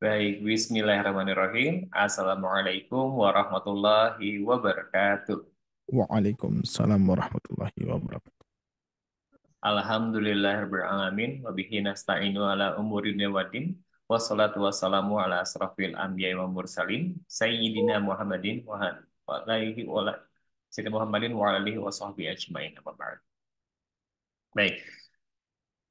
Baik, Bismillahirrahmanirrahim. Assalamualaikum warahmatullahi wabarakatuh. Waalaikumsalam warahmatullahi wabarakatuh. Alhamdulillahirrahmanirrahim. Wabihi nasta'inu ala umurin waddin. Wassalatu wassalamu ala asrafil anbiya wa mursalin. Sayyidina Muhammadin wa alihi wa Sayyidina Muhammadin wa alihi wa sahbihi ajmain. Amma ba'd. Baik,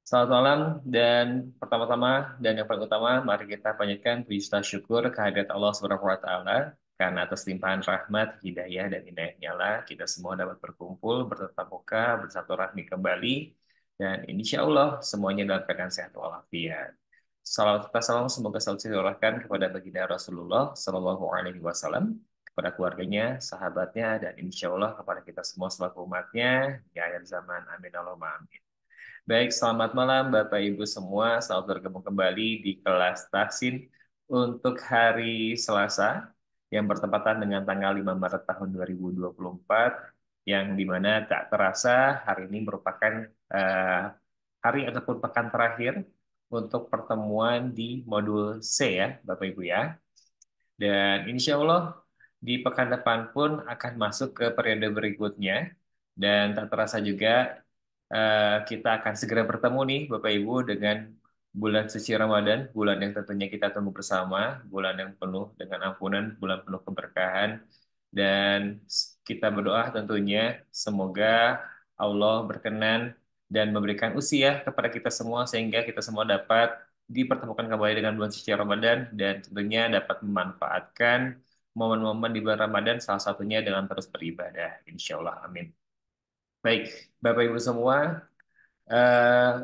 selamat malam dan pertama-tama dan yang paling utama mari kita panjatkan puji serta syukur kehadirat Allah Subhanahu wa taala karena atas limpahan rahmat, hidayah dan inayahnya lah kita semua dapat berkumpul bertatap muka, bersatu-rahmi kembali dan insya Allah semuanya dalam keadaan sehat walafiat. Salawat serta salam semoga selalu tercurahkan kepada baginda Rasulullah Shallallahu Alaihi Wasallam, kepada keluarganya, sahabatnya, dan insya Allah kepada kita semua selaku umatnya di akhir zaman. Amin Allahumma amin. Baik, selamat malam Bapak Ibu semua. Selamat bergabung kembali di kelas Tahsin untuk hari Selasa yang bertepatan dengan tanggal 5 Maret tahun 2024 yang dimana tak terasa hari ini merupakan hari ataupun pekan terakhir untuk pertemuan di modul C ya Bapak Ibu ya. Dan insya Allah di pekan depan pun akan masuk ke periode berikutnya. Dan tak terasa juga kita akan segera bertemu nih Bapak Ibu dengan bulan suci Ramadan, bulan yang tentunya kita tunggu bersama, bulan yang penuh dengan ampunan, bulan penuh keberkahan. Dan kita berdoa tentunya semoga Allah berkenan dan memberikan usia kepada kita semua sehingga kita semua dapat dipertemukan kembali dengan bulan suci Ramadan dan tentunya dapat memanfaatkan momen-momen di bulan Ramadan salah satunya dengan terus beribadah. Insya Allah, amin. Baik, Bapak Ibu semua,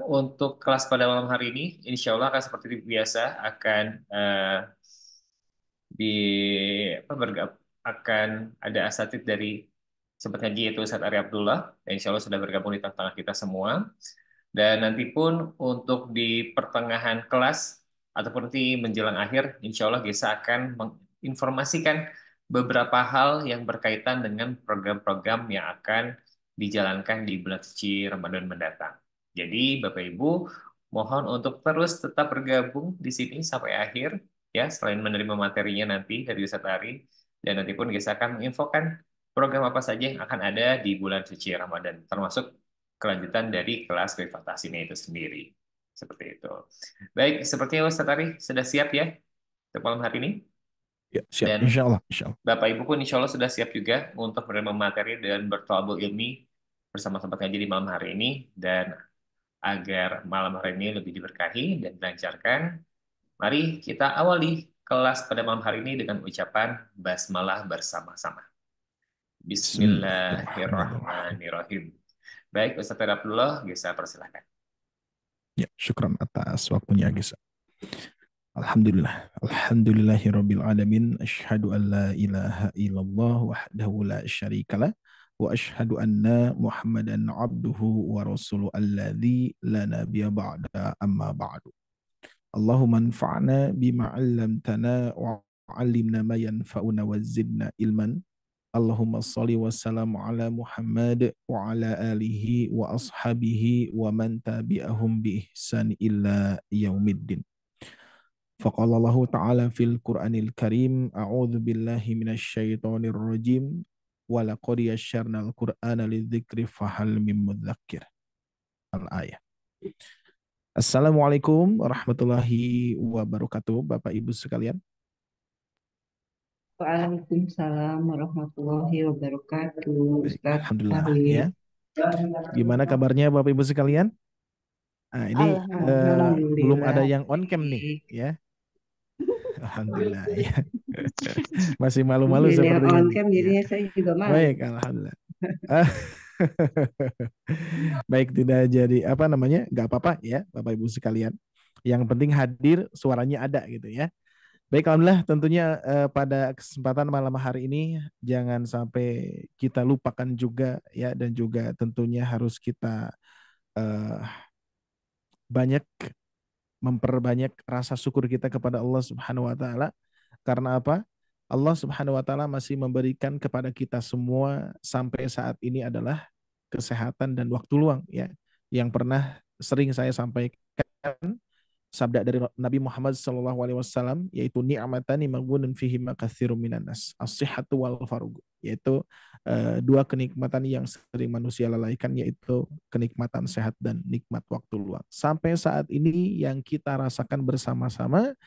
untuk kelas pada malam hari ini, insya Allah akan seperti biasa akan di akan ada asatid dari Sobat Ngaji yaitu Ustadz Ari Abdullah dan insya Allah sudah bergabung di tengah-tengah kita semua. Dan nanti pun untuk di pertengahan kelas ataupun nanti menjelang akhir, insya Allah Gesa akan menginformasikan beberapa hal yang berkaitan dengan program-program yang akan dijalankan di bulan suci Ramadan mendatang. Jadi Bapak Ibu mohon untuk terus tetap bergabung di sini sampai akhir ya selain menerima materinya nanti dari Ustadz Ari dan nanti pun Gesa akan menginfokan program apa saja yang akan ada di bulan suci Ramadan termasuk kelanjutan dari kelas privatasinya itu sendiri. Seperti itu. Baik, sepertinya Ustadz Ari sudah siap ya untuk malam hari ini. Ya, siap. Dan Insya Allah. Insya Allah. Bapak Ibu pun insya Allah sudah siap juga untuk menerima materi dan bertolabul ilmi bersama tempat ngaji di malam hari ini. Dan agar malam hari ini lebih diberkahi dan dilancarkan, mari kita awali kelas pada malam hari ini dengan ucapan basmalah bersama-sama. Bismillahirrahmanirrahim. Bismillahirrahmanirrahim. Baik, Ustaz Abdullah, bisa persilahkan. Ya, syukran atas waktunya, Gisa. Alhamdulillah. Alhamdulillahirabbil alamin. Asyhadu an la ilaha illallah wahdahu la syarikalah wa asyhadu anna Muhammadan abduhu wa rasuluhu alladzi la nabiyya ba'da amma ba'du. Allahumma anfa'na bima 'allamtana wa 'allimna ma yanfa'una wa zidna ilman. Allahumma salli wa salam ala Muhammad wa ala alihi wa ashabihi wa man tabi'ahum bi ihsan illa yaumiddin. Faqala Allah Ta'ala fil Qur'anil Karim, a'udzu billahi minasy syaithanir rajim, wa laqad yassarnal Qur'ana lidzikri fahal mim mudzakir. Al-ayah. Assalamualaikum warahmatullahi wabarakatuh, Bapak Ibu sekalian. Waalaikumsalam warahmatullahi wabarakatuh, Baik, Ustadz alhamdulillah ya. Farid. Gimana kabarnya Bapak Ibu sekalian? Nah, ini belum ada Alhamdulillah yang on cam nih, baik. ya. Alhamdulillah ya. Masih malu-malu Jadi yang sepertinya on nih, cam ya. jadinya saya juga malu. Baik, alhamdulillah. Baik, tidak jadi apa namanya, nggak apa-apa ya, Bapak Ibu sekalian. Yang penting hadir, suaranya ada gitu ya. Baik, alhamdulillah tentunya pada kesempatan malam hari ini jangan sampai kita lupakan juga ya dan juga tentunya harus kita eh, banyak memperbanyak rasa syukur kita kepada Allah Subhanahu wa taala. Karena apa? Allah Subhanahu wa taala masih memberikan kepada kita semua sampai saat ini adalah kesehatan dan waktu luang ya. Yang pernah sering saya sampaikan sabda dari Nabi Muhammad SAW, yaitu ni'matani maghbunun fihima katsirun minan nas, as-sihhatu wal farugh, yaitu dua kenikmatan yang sering manusia lalaikan, yaitu kenikmatan sehat dan nikmat waktu luang. Sampai saat ini yang kita rasakan bersama-sama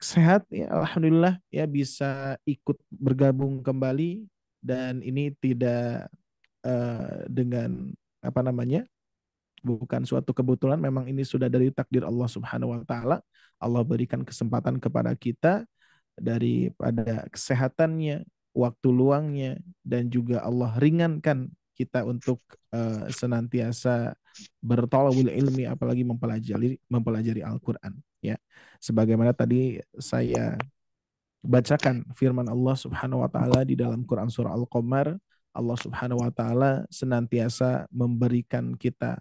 sehat, ya alhamdulillah, ya bisa ikut bergabung kembali, dan ini tidak dengan apa namanya, bukan suatu kebetulan, memang ini sudah dari takdir Allah Subhanahu wa taala. Allah berikan kesempatan kepada kita daripada kesehatannya, waktu luangnya, dan juga Allah ringankan kita untuk senantiasa berthalabul ilmi, apalagi mempelajari Al-Qur'an, ya. Sebagaimana tadi saya bacakan firman Allah Subhanahu wa taala di dalam Quran surah Al-Qamar, Allah Subhanahu wa taala senantiasa memberikan kita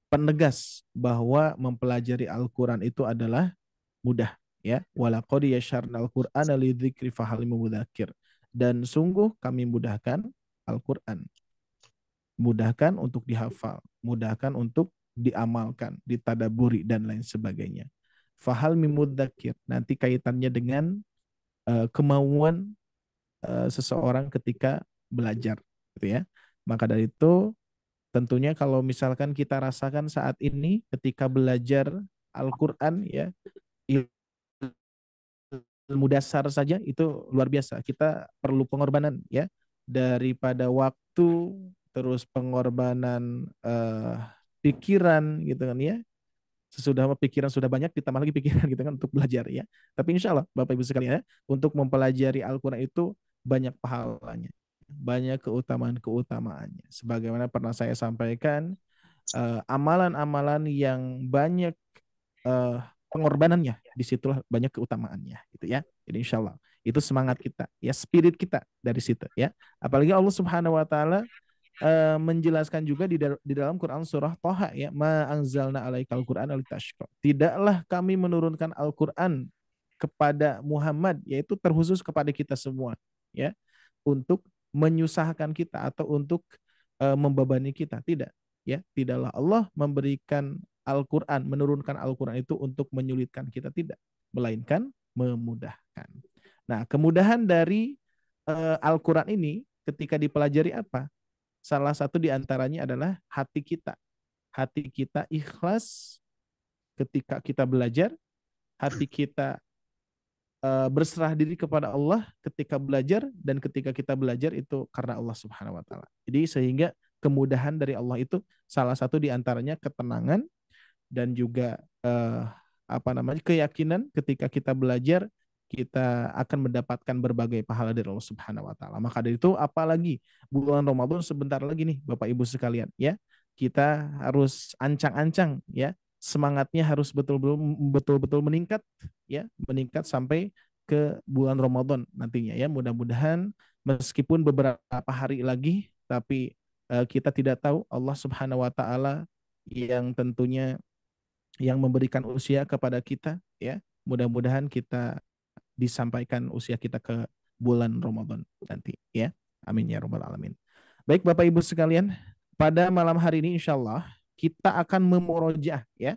penegas bahwa mempelajari Al-Quran itu adalah mudah, ya. Walaqad yasyarnal Qur'ana lidzikri fahal mudzakkir. Dan sungguh kami mudahkan Al-Quran, mudahkan untuk dihafal, mudahkan untuk diamalkan, ditadaburi, dan lain sebagainya. Fahal mudzakkir, nanti kaitannya dengan kemauan seseorang ketika belajar, gitu ya. Maka dari itu, tentunya kalau misalkan kita rasakan saat ini ketika belajar Al-Quran, ya, ilmu dasar saja itu luar biasa. Kita perlu pengorbanan, ya, daripada waktu, terus pengorbanan pikiran, gitu kan, ya. Sesudah pikiran sudah banyak, ditambah lagi pikiran, gitu kan, untuk belajar, ya. Tapi insya Allah Bapak Ibu sekalian, ya, untuk mempelajari Al-Quran itu banyak pahalanya, banyak keutamaan-keutamaannya. Sebagaimana pernah saya sampaikan, amalan-amalan yang banyak pengorbanannya, disitulah banyak keutamaannya, gitu ya. Jadi insya Allah itu semangat kita, ya, spirit kita dari situ, ya. Apalagi Allah Subhanahu wa taala menjelaskan juga di dalam Quran surah Thaha, ya, ma anzalna alaikal Qur'ana litashqa. Tidaklah kami menurunkan Al-Qur'an kepada Muhammad, yaitu terkhusus kepada kita semua, ya, untuk menyusahkan kita atau untuk membebani kita. Tidak, ya. Tidaklah Allah memberikan Al-Qur'an, menurunkan Al-Qur'an itu untuk menyulitkan kita, tidak, melainkan memudahkan. Nah, kemudahan dari Al-Qur'an ini ketika dipelajari apa? Salah satu di antaranya adalah hati kita. Hati kita ikhlas ketika kita belajar, hati kita berserah diri kepada Allah ketika belajar, dan ketika kita belajar itu karena Allah Subhanahu wa taala. Jadi sehingga kemudahan dari Allah itu salah satu di antaranya ketenangan, dan juga apa namanya, keyakinan ketika kita belajar kita akan mendapatkan berbagai pahala dari Allah Subhanahu wa taala. Maka dari itu, apalagi bulan Ramadan sebentar lagi nih Bapak Ibu sekalian, ya. Kita harus ancang-ancang, ya. Semangatnya harus betul-betul meningkat, ya, meningkat sampai ke bulan Ramadan nantinya, ya. Mudah-mudahan meskipun beberapa hari lagi, tapi kita tidak tahu Allah Subhanahu wa taala yang tentunya yang memberikan usia kepada kita, ya. Mudah-mudahan kita disampaikan usia kita ke bulan Ramadan nanti, ya. Amin ya rabbal alamin. Baik Bapak Ibu sekalian, pada malam hari ini insya Allah kita akan memurojaah, ya.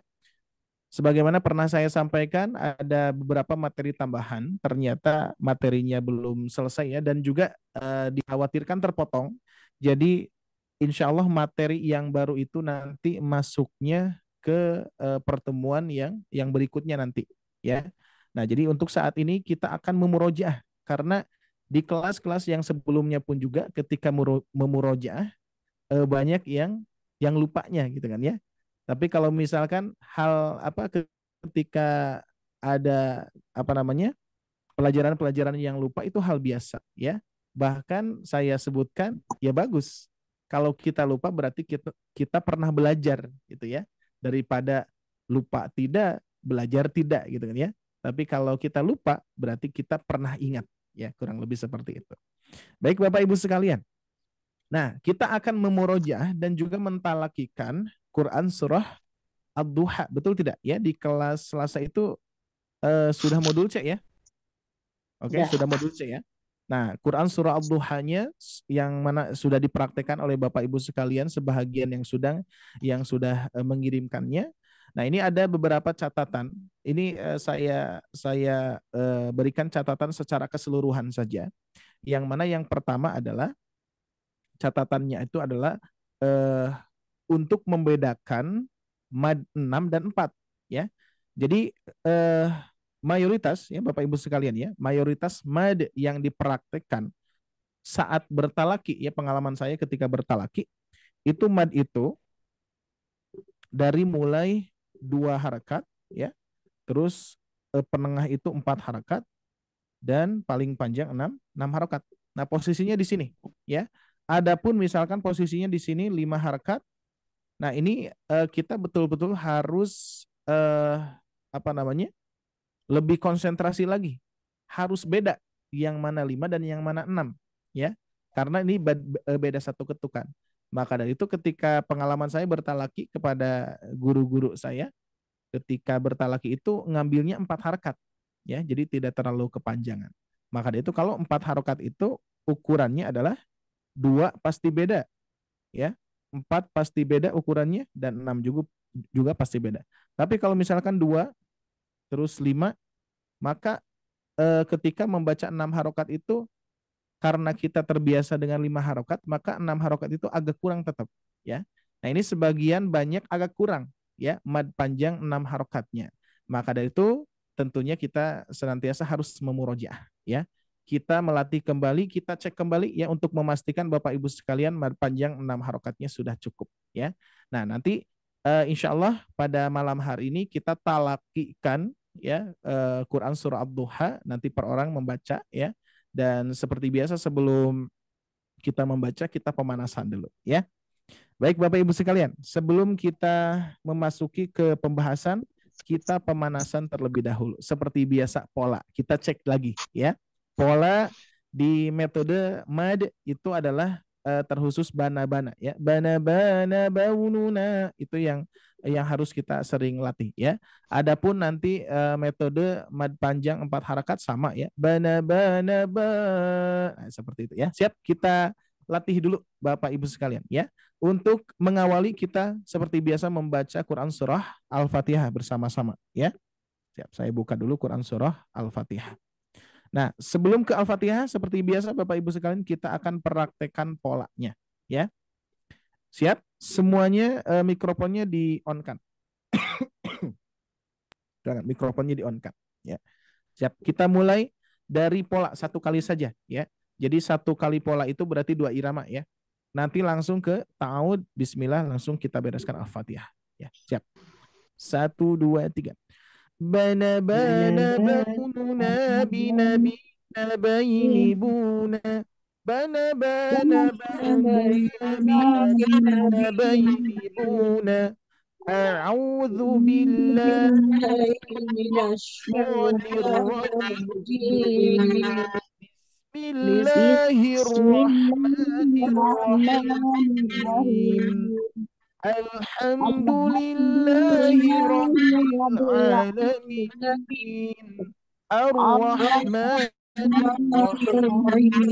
Sebagaimana pernah saya sampaikan, ada beberapa materi tambahan, ternyata materinya belum selesai, ya, dan juga dikhawatirkan terpotong. Jadi insya Allah materi yang baru itu nanti masuknya ke pertemuan yang berikutnya nanti, ya. Nah, jadi untuk saat ini kita akan memurojaah, karena di kelas-kelas yang sebelumnya pun juga ketika memurojaah banyak yang lupanya, gitu kan, ya. Tapi kalau misalkan hal apa ketika ada apa namanya, pelajaran-pelajaran yang lupa, itu hal biasa, ya. Bahkan saya sebutkan, ya bagus kalau kita lupa, berarti kita pernah belajar, gitu ya. Daripada lupa tidak, belajar tidak, gitu kan, ya. Tapi kalau kita lupa, berarti kita pernah ingat, ya, kurang lebih seperti itu. Baik Bapak Ibu sekalian. Nah, kita akan memurojaah dan juga mentalakikan Quran surah Ad-Duha, betul tidak? Ya, di kelas Selasa itu sudah modul C, ya. Oke, sudah modul C, ya. Nah, Quran surah Ad-Duhanya yang mana sudah dipraktekkan oleh Bapak Ibu sekalian, sebahagian yang sudah mengirimkannya. Nah, ini ada beberapa catatan ini saya berikan catatan secara keseluruhan saja. Yang mana yang pertama adalah catatannya itu adalah eh, untuk membedakan mad 6 dan 4 ya. Jadi eh, mayoritas ya Bapak Ibu sekalian ya, mayoritas mad yang dipraktekkan saat bertalaki ya, pengalaman saya ketika bertalaki itu mad itu dari mulai 2 harakat ya, terus penengah itu 4 harakat dan paling panjang 6 harakat. Nah, posisinya di sini ya. Adapun misalkan posisinya di sini 5 harakat. Nah, ini kita betul-betul harus apa namanya? Lebih konsentrasi lagi. Harus beda yang mana 5 dan yang mana 6 ya. Karena ini beda satu ketukan. Maka dari itu ketika pengalaman saya bertalaki kepada guru-guru saya, ketika bertalaki itu ngambilnya 4 harakat ya, jadi tidak terlalu kepanjangan. Maka dari itu kalau 4 harakat itu ukurannya adalah 2 pasti beda ya, 4 pasti beda ukurannya, dan 6 juga pasti beda. Tapi kalau misalkan 2 terus 5, maka ketika membaca 6 harakat itu, karena kita terbiasa dengan 5 harakat, maka 6 harakat itu agak kurang tetap ya. Nah, ini sebagian banyak agak kurang ya, mad panjang 6 harakatnya. Maka dari itu tentunya kita senantiasa harus memurojaah ya. Kita melatih kembali, kita cek kembali ya untuk memastikan Bapak Ibu sekalian mad panjang 6 harakatnya sudah cukup ya. Nah, nanti insya Allah pada malam hari ini kita talakikan ya Quran surah Ad-Duha, nanti per orang membaca ya. Dan seperti biasa sebelum kita membaca, kita pemanasan dulu ya. Baik Bapak Ibu sekalian, sebelum kita memasuki ke pembahasan, kita pemanasan terlebih dahulu. Seperti biasa pola, kita cek lagi ya. Pola di metode MAD itu adalah terkhusus bana-bana ya. Bana-bana baununa itu yang harus kita sering latih ya. Adapun nanti metode mad panjang 4 harakat sama ya. Bana-bana ba. Nah, seperti itu ya. Siap, kita latih dulu Bapak Ibu sekalian ya. Untuk mengawali kita seperti biasa membaca Quran surah Al-Fatihah bersama-sama ya. Siap, saya buka dulu Quran surah Al-Fatihah. Nah, sebelum ke Al-Fatihah seperti biasa Bapak Ibu sekalian kita akan praktekkan polanya ya. Siap? Semuanya mikrofonnya di-on-kan. Mikrofonnya di-on-kan ya. Siap, kita mulai dari pola 1 kali saja ya. Jadi 1 kali pola itu berarti 2 irama ya. Nanti langsung ke ta'awud, bismillah, langsung kita bereskan Al-Fatihah. Ya, siap. 1, 2, 3. Bana bana baununa binabina baini buna. Bana bana baununa binabina baini buna. A'udzu billahi minasyaitonir rajim. Bismillahirrahmanirrahim. Alhamdulillahi rabbil alamin. Ar-Rahmanir-Rahim.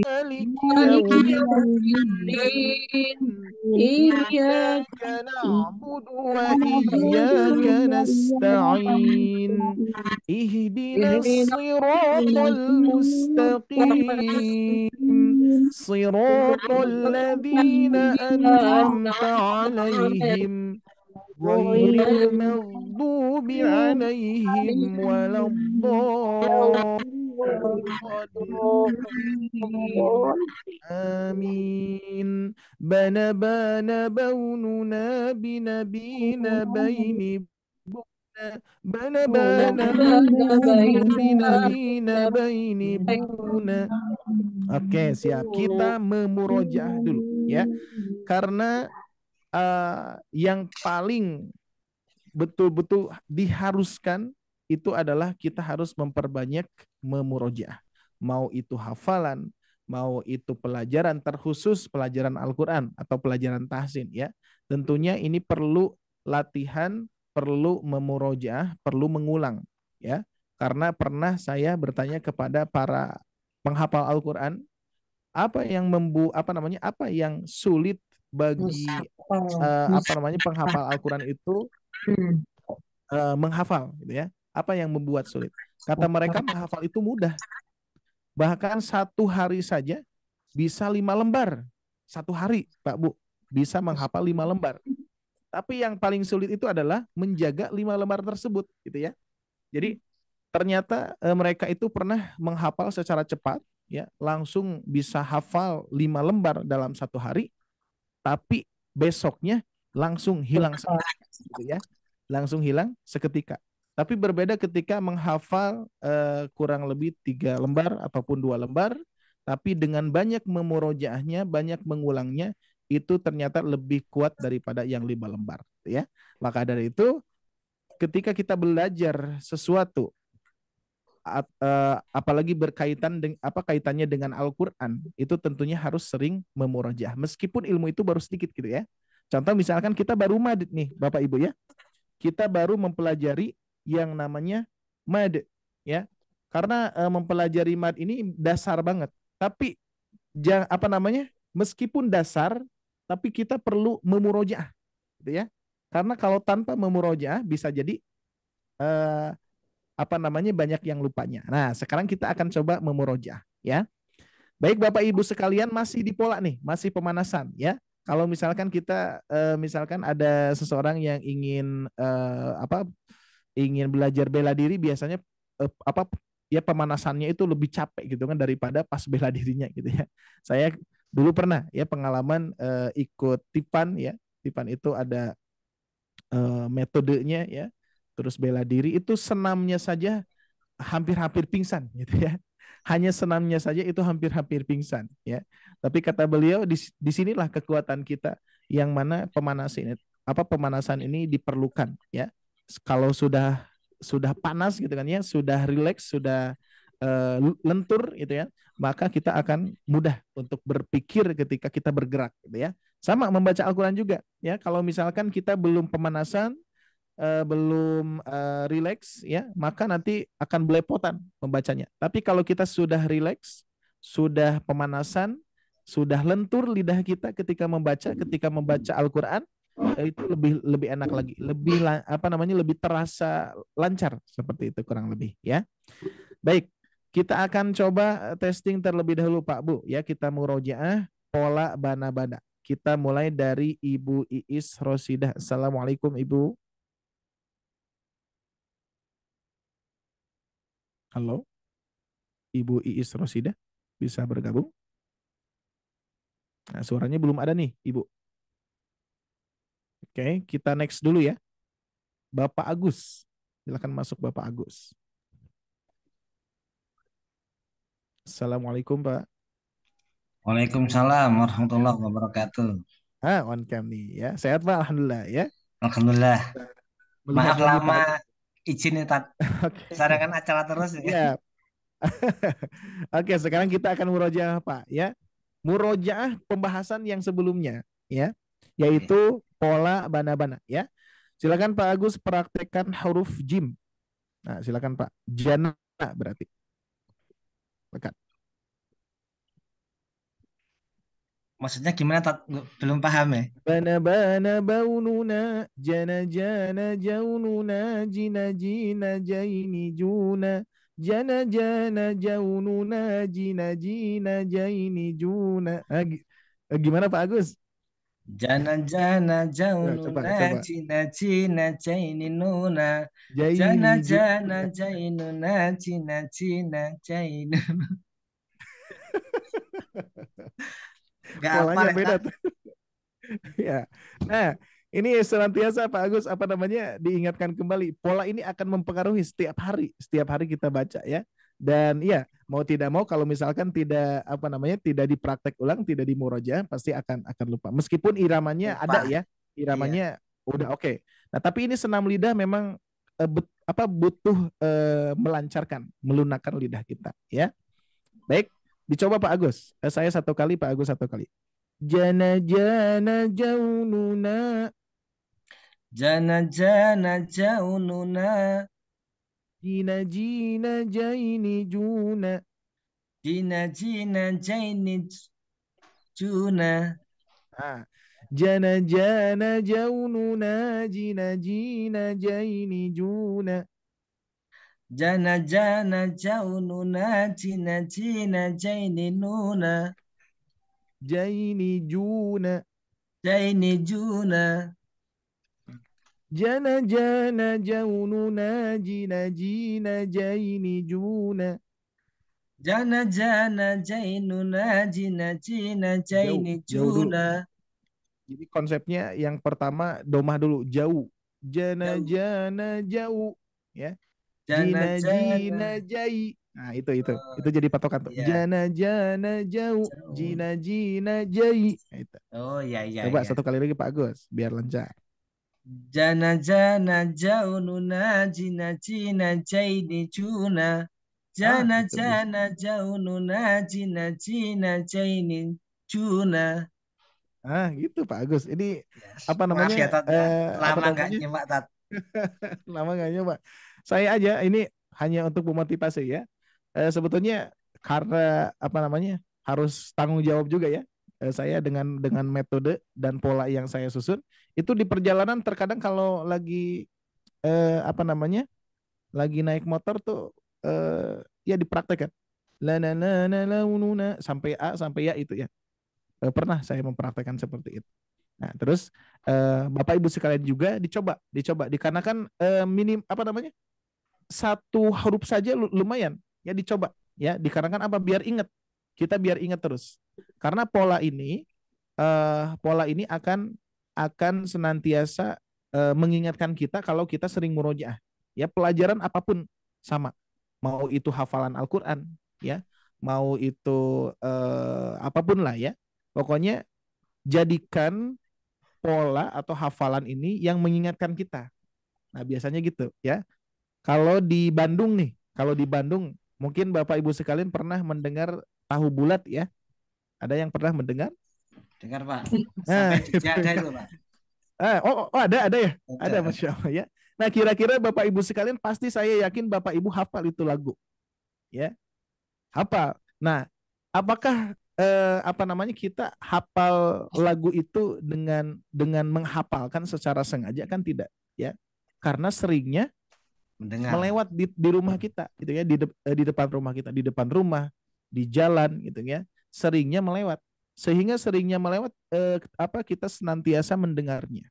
Maliki yaumiddin. Iyyaka na'budu wa iyyaka nasta'in. Ihdinas siratal mustaqim. Siratal ladzina an'amta 'alaihim ghairil maghdubi 'alaihim waladdallin. Amin. Bana bana baununa binabina baini buna. Bana bana baununa binabina baini buna. Oke, siap. Kita memurojaah dulu ya. Karena yang paling betul-betul diharuskan itu adalah kita harus memperbanyak memurojaah. Mau itu hafalan, mau itu pelajaran terkhusus pelajaran Al-Quran atau pelajaran tahsin ya. Tentunya ini perlu latihan, perlu memurojaah, perlu mengulang ya. Karena pernah saya bertanya kepada para penghafal Al-Quran, apa yang sulit bagi penghafal Al-Quran itu menghafal, gitu ya. Apa yang membuat sulit? Kata mereka menghafal itu mudah. Bahkan satu hari saja bisa 5 lembar. Satu hari, Pak Bu, bisa menghafal 5 lembar. Tapi yang paling sulit itu adalah menjaga 5 lembar tersebut, gitu ya. Jadi ternyata mereka itu pernah menghafal secara cepat, ya, langsung bisa hafal 5 lembar dalam satu hari, tapi besoknya langsung hilang, gitu ya, langsung hilang seketika. Tapi berbeda ketika menghafal kurang lebih 3 lembar ataupun 2 lembar, tapi dengan banyak memurojaahnya, banyak mengulangnya, itu ternyata lebih kuat daripada yang 5 lembar, gitu ya. Maka dari itu, ketika kita belajar sesuatu, apalagi berkaitan dengan apa kaitannya dengan Al-Qur'an, itu tentunya harus sering memurojaah meskipun ilmu itu baru sedikit, gitu ya. Contoh misalkan kita baru madid nih Bapak Ibu ya. Kita baru mempelajari yang namanya mad, ya. Karena mempelajari mad ini dasar banget. Tapi apa namanya? Meskipun dasar, tapi kita perlu memurojaah, gitu ya. Karena kalau tanpa memurojaah bisa jadi eh, apa namanya banyak yang lupanya. Nah, sekarang kita akan coba memurojaah, ya. Baik Bapak Ibu sekalian, masih di pola nih, masih pemanasan, ya. Kalau misalkan kita misalkan ada seseorang yang ingin ingin belajar bela diri, biasanya apa ya pemanasannya itu lebih capek gitu kan daripada pas bela dirinya, gitu ya. Saya dulu pernah ya pengalaman ikut Tipan, ya. Tipan itu ada metodenya, ya. Terus bela diri itu senamnya saja hampir-hampir pingsan, gitu ya. Hanya senamnya saja itu hampir-hampir pingsan, ya. Tapi kata beliau di sinilah kekuatan kita, yang mana pemanasan ini diperlukan, ya. Kalau sudah panas gitu kan ya, sudah rileks, sudah lentur gitu ya, maka kita akan mudah untuk berpikir ketika kita bergerak, gitu ya. Sama membaca Al-Qur'an juga, ya. Kalau misalkan kita belum pemanasan, belum rileks, ya, maka nanti akan belepotan membacanya. Tapi kalau kita sudah rileks, sudah pemanasan, sudah lentur lidah kita ketika membaca Al-Qur'an, itu lebih lebih enak lagi, lebih apa namanya lebih terasa lancar, seperti itu kurang lebih, ya. Baik, kita akan coba testing terlebih dahulu Pak Bu, ya. Kita murojaah pola bana-bana. Kita mulai dari Ibu Iis Rosidah. Assalamualaikum Ibu. Halo, Ibu Iis Rosida, bisa bergabung? Nah, suaranya belum ada nih, Ibu. Oke, kita next dulu ya. Bapak Agus, silakan masuk Bapak Agus. Assalamualaikum Pak. Waalaikumsalam warahmatullahi wabarakatuh. On cam nih ya. Sehat Pak, Alhamdulillah ya. Alhamdulillah. Melihat Maaf lagi lama Pak. izin nih Tat. Oke. Sarankan acara terus ya. Iya. Oke, sekarang kita akan murojaah Pak ya. Murojaah pembahasan yang sebelumnya ya, yaitu pola bana-bana ya. Silakan Pak Agus praktekkan huruf jim. Nah, silakan Pak. Jana berarti. Lekat. Maksudnya gimana Tat? Belum paham ya. Bana bana baununa jana jana jaununa jina jina jaini juna jana jana jaununa jina jina jaini juna. Gimana Pak Agus? Jana jana Coba jaununa coba. cina cina caini nuna. Jana Jaini jana juna. jainuna cina cina cainu. Gak apa Polanya ya beda Tat? tuh. Ya. Nah, ini senantiasa Pak Agus apa namanya diingatkan kembali, pola ini akan mempengaruhi setiap hari kita baca ya. Dan ya, mau tidak mau kalau misalkan tidak apa namanya tidak dipraktek ulang, tidak dimurojaah, pasti akan lupa. Meskipun iramanya ada Lupa. ya, Iya. iramanya udah oke. Nah, tapi ini senam lidah memang butuh melancarkan, melunakkan lidah kita ya. Baik, dicoba Pak Agus. Saya satu kali, Pak Agus satu kali. Jana jana jaununa Jana jana jaununa jina jina jaini juna. jina jina jaini juna. Nah, Jana jana jaununa jina jina jaini juna. Jana jana jaununa jina jina jaini nuna Jaini juna. jaini juna. Jana jana jaununa jina jina jaini juna. Jana jana jainuna jina jina Jauh, jaini jauh dulu. juna. Jadi konsepnya yang pertama domah dulu, jauh. Jana Jauh. jana jauh, ya. Jana Jina jina jana. jai. Nah, itu Oh, itu jadi patokan tuh. iya. Jana jana jauh, Jauh. jina jina jai. Nah, itu. Oh, iya iya Coba iya. satu kali lagi Pak Agus, biar lancar. Jana jana jaununa jina jina jaini juna. Ah, Jana itu bisa. jana jaununa jina jina jaini juna. Ah, gitu Pak Agus. Ini Yes. apa Maaf namanya? ya Tat ya, Apa lama nggak namanya? nyimak Tat. Lama nggak nyoba. Saya aja ini hanya untuk memotivasi ya. Sebetulnya karena apa namanya harus tanggung jawab juga ya. Saya dengan metode dan pola yang saya susun itu di perjalanan terkadang kalau lagi apa namanya lagi naik motor tuh ya dipraktekkan. La sampai A sampai ya itu ya. Pernah saya mempraktekkan seperti itu. Nah, terus Bapak Ibu sekalian juga dicoba dikarenakan minim apa namanya? Satu huruf saja lumayan ya dicoba ya dikarenakan apa biar ingat kita biar ingat terus karena pola ini akan senantiasa mengingatkan kita kalau kita sering murojaah ya pelajaran apapun sama mau itu hafalan Al-Qur'an ya mau itu apapun lah ya pokoknya jadikan pola atau hafalan ini yang mengingatkan kita. Nah biasanya gitu ya kalau di Bandung, mungkin Bapak Ibu sekalian pernah mendengar tahu bulat ya? Ada yang pernah mendengar? Dengar Pak, Nah, sampai Jogja itu ada ya. itu Pak. Ada ya? Ada, Ada. Masya Allah ya. Nah, kira-kira Bapak Ibu sekalian pasti saya yakin Bapak Ibu hafal itu lagu, ya, hafal. Nah, apakah apa namanya kita hafal lagu itu dengan menghafalkan secara sengaja kan tidak, ya? Karena seringnya Mendengar. melewat di rumah kita gitu ya di depan rumah kita di depan rumah di jalan gitu ya seringnya melewat sehingga seringnya melewat kita senantiasa mendengarnya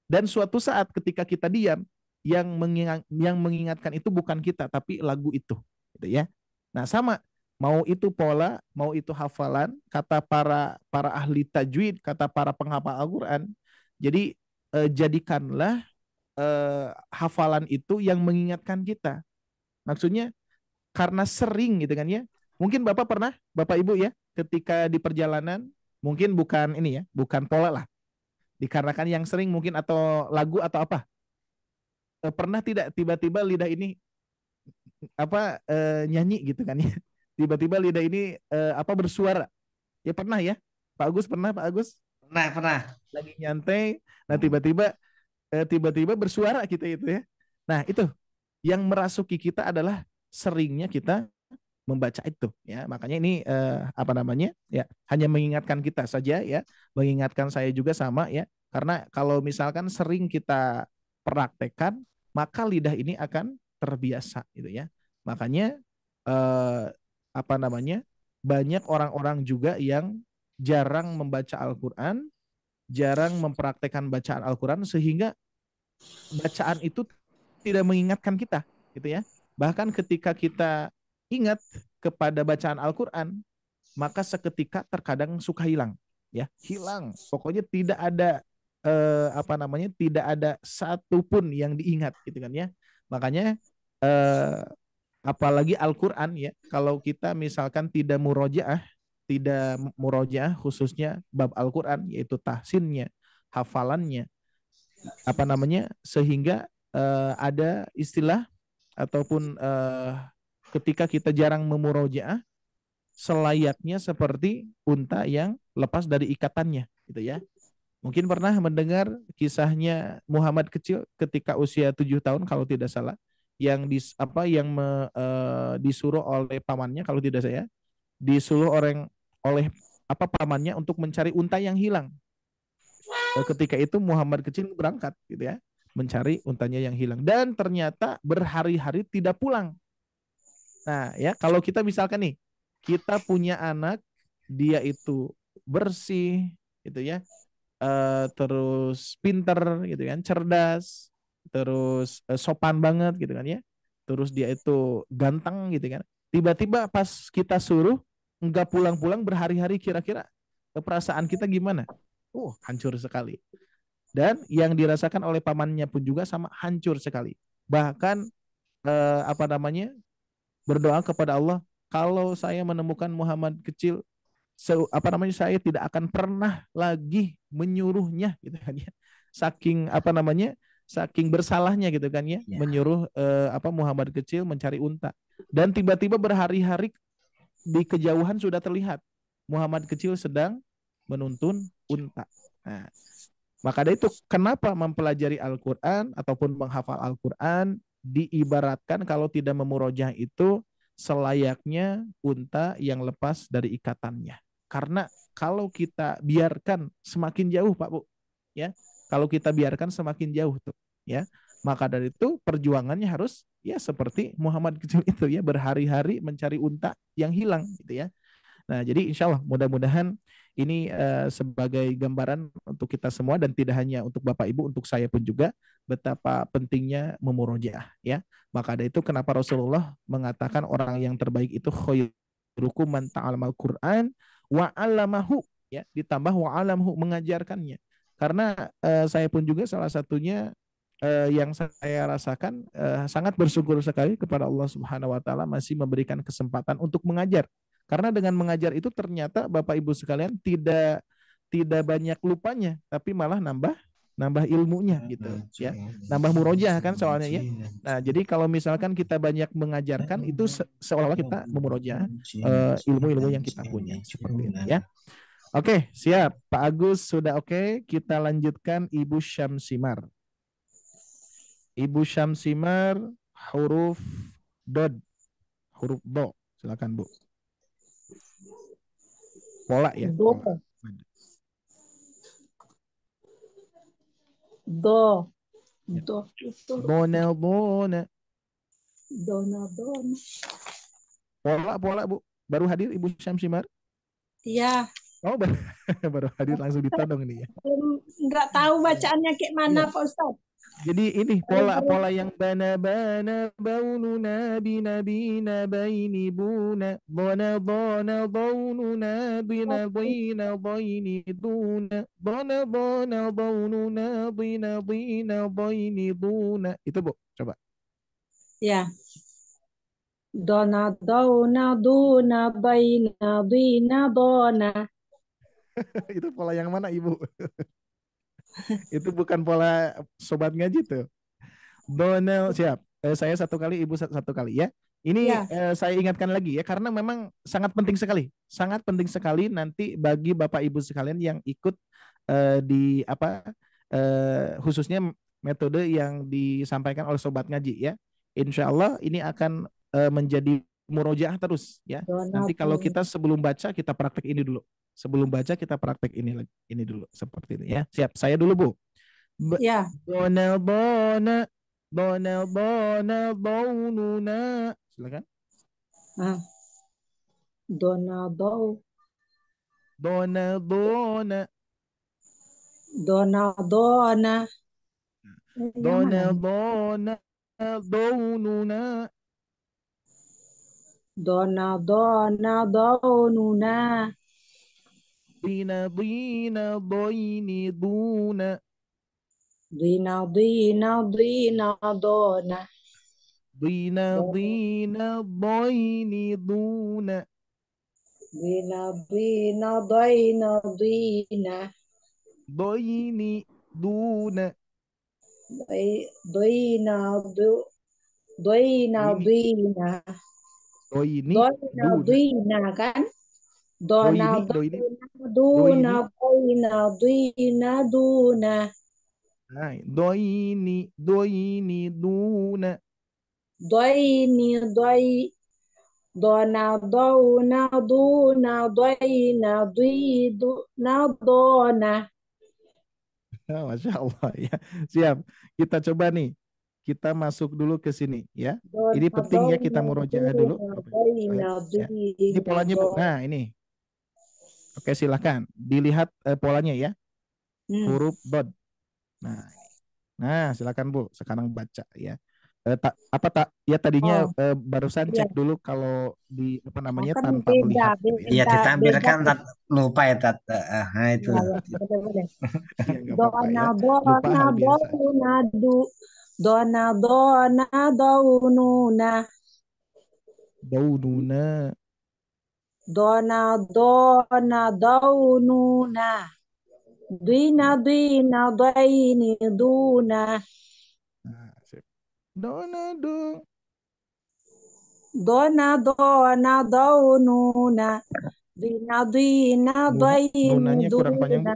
dan suatu saat ketika kita diam yang mengingatkan itu bukan kita tapi lagu itu gitu ya nah sama mau itu pola mau itu hafalan kata para ahli tajwid kata para penghafal Al-Qur'an jadi jadikanlah hafalan itu yang mengingatkan kita. Maksudnya karena sering gitu kan ya. Mungkin Bapak pernah, Bapak Ibu ya, ketika di perjalanan, mungkin bukan ini ya, bukan pola lah. Dikarenakan yang sering mungkin atau lagu atau apa. Pernah tidak tiba-tiba lidah ini nyanyi gitu kan ya. Tiba-tiba lidah ini bersuara. Ya pernah ya. Pak Agus pernah Pak Agus? Pernah. Lagi nyantai, nah tiba-tiba bersuara kita itu ya. Nah, itu yang merasuki kita adalah seringnya kita membaca itu ya. Makanya ini apa namanya? Ya, hanya mengingatkan kita saja ya, mengingatkan saya juga sama ya. Karena kalau misalkan sering kita praktekkan, maka lidah ini akan terbiasa gitu ya. Makanya eh, apa namanya? Banyak orang-orang juga yang jarang membaca Al-Qur'an, jarang mempraktekkan bacaan Al-Qur'an sehingga bacaan itu tidak mengingatkan kita gitu ya. Bahkan ketika kita ingat kepada bacaan Al-Qur'an, maka seketika terkadang suka hilang ya, hilang. Pokoknya tidak ada tidak ada satupun yang diingat gitu kan ya. Makanya eh, apalagi Al-Qur'an ya, kalau kita misalkan tidak murojaah khususnya bab Al-Qur'an yaitu tahsinnya, hafalannya, sehingga ada istilah ataupun ketika kita jarang memurojaah selayaknya seperti unta yang lepas dari ikatannya gitu ya. Mungkin pernah mendengar kisahnya Muhammad kecil ketika usia 7 tahun kalau tidak salah disuruh oleh pamannya kalau tidak saya disuruh oleh pamannya untuk mencari unta yang hilang. ketika itu Muhammad kecil berangkat gitu ya, mencari untanya yang hilang dan ternyata berhari-hari tidak pulang. Nah, ya kalau kita misalkan nih, kita punya anak, dia itu bersih gitu ya, terus pinter gitu kan, cerdas, terus sopan banget gitu kan ya. Terus dia itu ganteng gitu kan. Tiba-tiba pas kita suruh nggak pulang-pulang berhari-hari, kira-kira perasaan kita gimana? Hancur sekali. Dan yang dirasakan oleh pamannya pun juga sama, hancur sekali. Bahkan apa namanya, berdoa kepada Allah, kalau saya menemukan Muhammad kecil, apa namanya, saya tidak akan pernah lagi menyuruhnya gitu kan ya, saking apa namanya, saking bersalahnya gitu kan ya, Ya. menyuruh apa Muhammad kecil mencari unta. Dan tiba-tiba berhari-hari di kejauhan sudah terlihat Muhammad kecil sedang menuntun unta. Nah, maka dari itu kenapa mempelajari Al-Quran ataupun menghafal Al-Quran diibaratkan kalau tidak memurojah itu selayaknya unta yang lepas dari ikatannya. Karena kalau kita biarkan semakin jauh Pak Bu, ya, kalau kita biarkan semakin jauh tuh, ya, maka dari itu perjuangannya harus ya seperti Muhammad kecil itu ya, berhari-hari mencari unta yang hilang gitu ya. Nah, jadi insya Allah mudah-mudahan ini sebagai gambaran untuk kita semua dan tidak hanya untuk Bapak Ibu, untuk saya pun juga betapa pentingnya memurojaah ya. Maka ada itu kenapa Rasulullah mengatakan orang yang terbaik itu khairukum man ta'alamal Quran wa 'allamahu ya, ditambah wa 'alamahu, mengajarkannya. Karena saya pun juga salah satunya yang saya rasakan sangat bersyukur sekali kepada Allah Subhanahu wa taala masih memberikan kesempatan untuk mengajar. Karena dengan mengajar itu ternyata Bapak Ibu sekalian tidak tidak banyak lupanya, tapi malah nambah nambah ilmunya gitu ya. Nambah murojaah kan soalnya ya. Nah, jadi kalau misalkan kita banyak mengajarkan itu seolah-olah kita memurojaah ilmu-ilmu yang kita punya seperti itu ya. Oke, siap. Pak Agus sudah oke. Kita lanjutkan Ibu Syamsimar. Ibu Syamsimar, huruf dod, huruf do. Silakan Bu. Pola ya. Do. Pola. Do. Ya. Do. Dona, dona. Dona. Pola Bu. Baru hadir Ibu Syamsimar? Iya. Oh, baru hadir langsung ditodong nih ya. Nggak tahu bacaannya kayak mana Iya. Pak Ustadz. Jadi ini pola yang bana baununa binabina baini buna bona baununa bina baini duna bona baununa bina baini duna. Itu Bu, coba. Ya. Dona duna baina dona. Itu pola yang mana Ibu? Itu bukan pola sobat ngaji tuh. Donald siap. Saya satu kali, Ibu satu kali ya. Ini Ya. saya ingatkan lagi ya, karena memang sangat penting sekali nanti bagi Bapak Ibu sekalian yang ikut di apa khususnya metode yang disampaikan oleh sobat ngaji ya. Insya Allah ini akan menjadi murojaah terus ya. Nanti kalau kita sebelum baca kita praktek ini dulu. Sebelum baca kita praktek ini dulu seperti ini ya. Siap. Saya dulu Bu. Ya. Bona baununa. Silakan. Dona. Dona. Dona. Dona baununa. Dona baununa. Dina doini duna. Dina dona. Dina doini duna. Dina dina. Doini duna. Dina kan? Dona Doini. duna duna. Nah, doini duna. Dona duna dona. Oh, Masya Allah ya. Siap. Kita coba nih. Kita masuk dulu ke sini ya. Ini penting ya kita murojaah dulu. Ya. Ini polanya Bu. Nah, ini. Oke, silahkan. Dilihat polanya ya. Huruf dot. Nah, ini. Nah, silakan Bu. Sekarang baca ya. Apa tak ya tadinya Oh, barusan iya. cek dulu kalau di apa namanya Kan tanpa beda, melihat gitu ya. Iya, beda, beda. ditampilkan Tat. Lupa ya Tat. Nah, itu. Ya, ya, betul-betul. Iya nggak apa-apa Dona, ya. Lupa dona, hal biasa. dona, dona, dona, daununa. Daununa. Dona, dona, daununa. Dina, dina, daini, duna. Nah, sip. Dona dong. Dona, dona, daununa. Dina, dina, daini, Nunanya kurang panjang Bu. duna.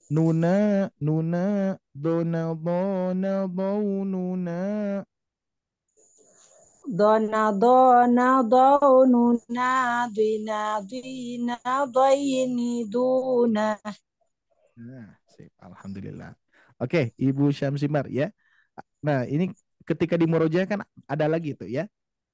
Nuna, Nuna, Donald, Donald, Nuna. Dona, dona, daununa. Dina, dina, daini, duna. Nah, sip. Alhamdulillah. Oke, Ibu Syamsimar ya. Nah, ini ketika di Murojaah kan ada lagi tuh ya.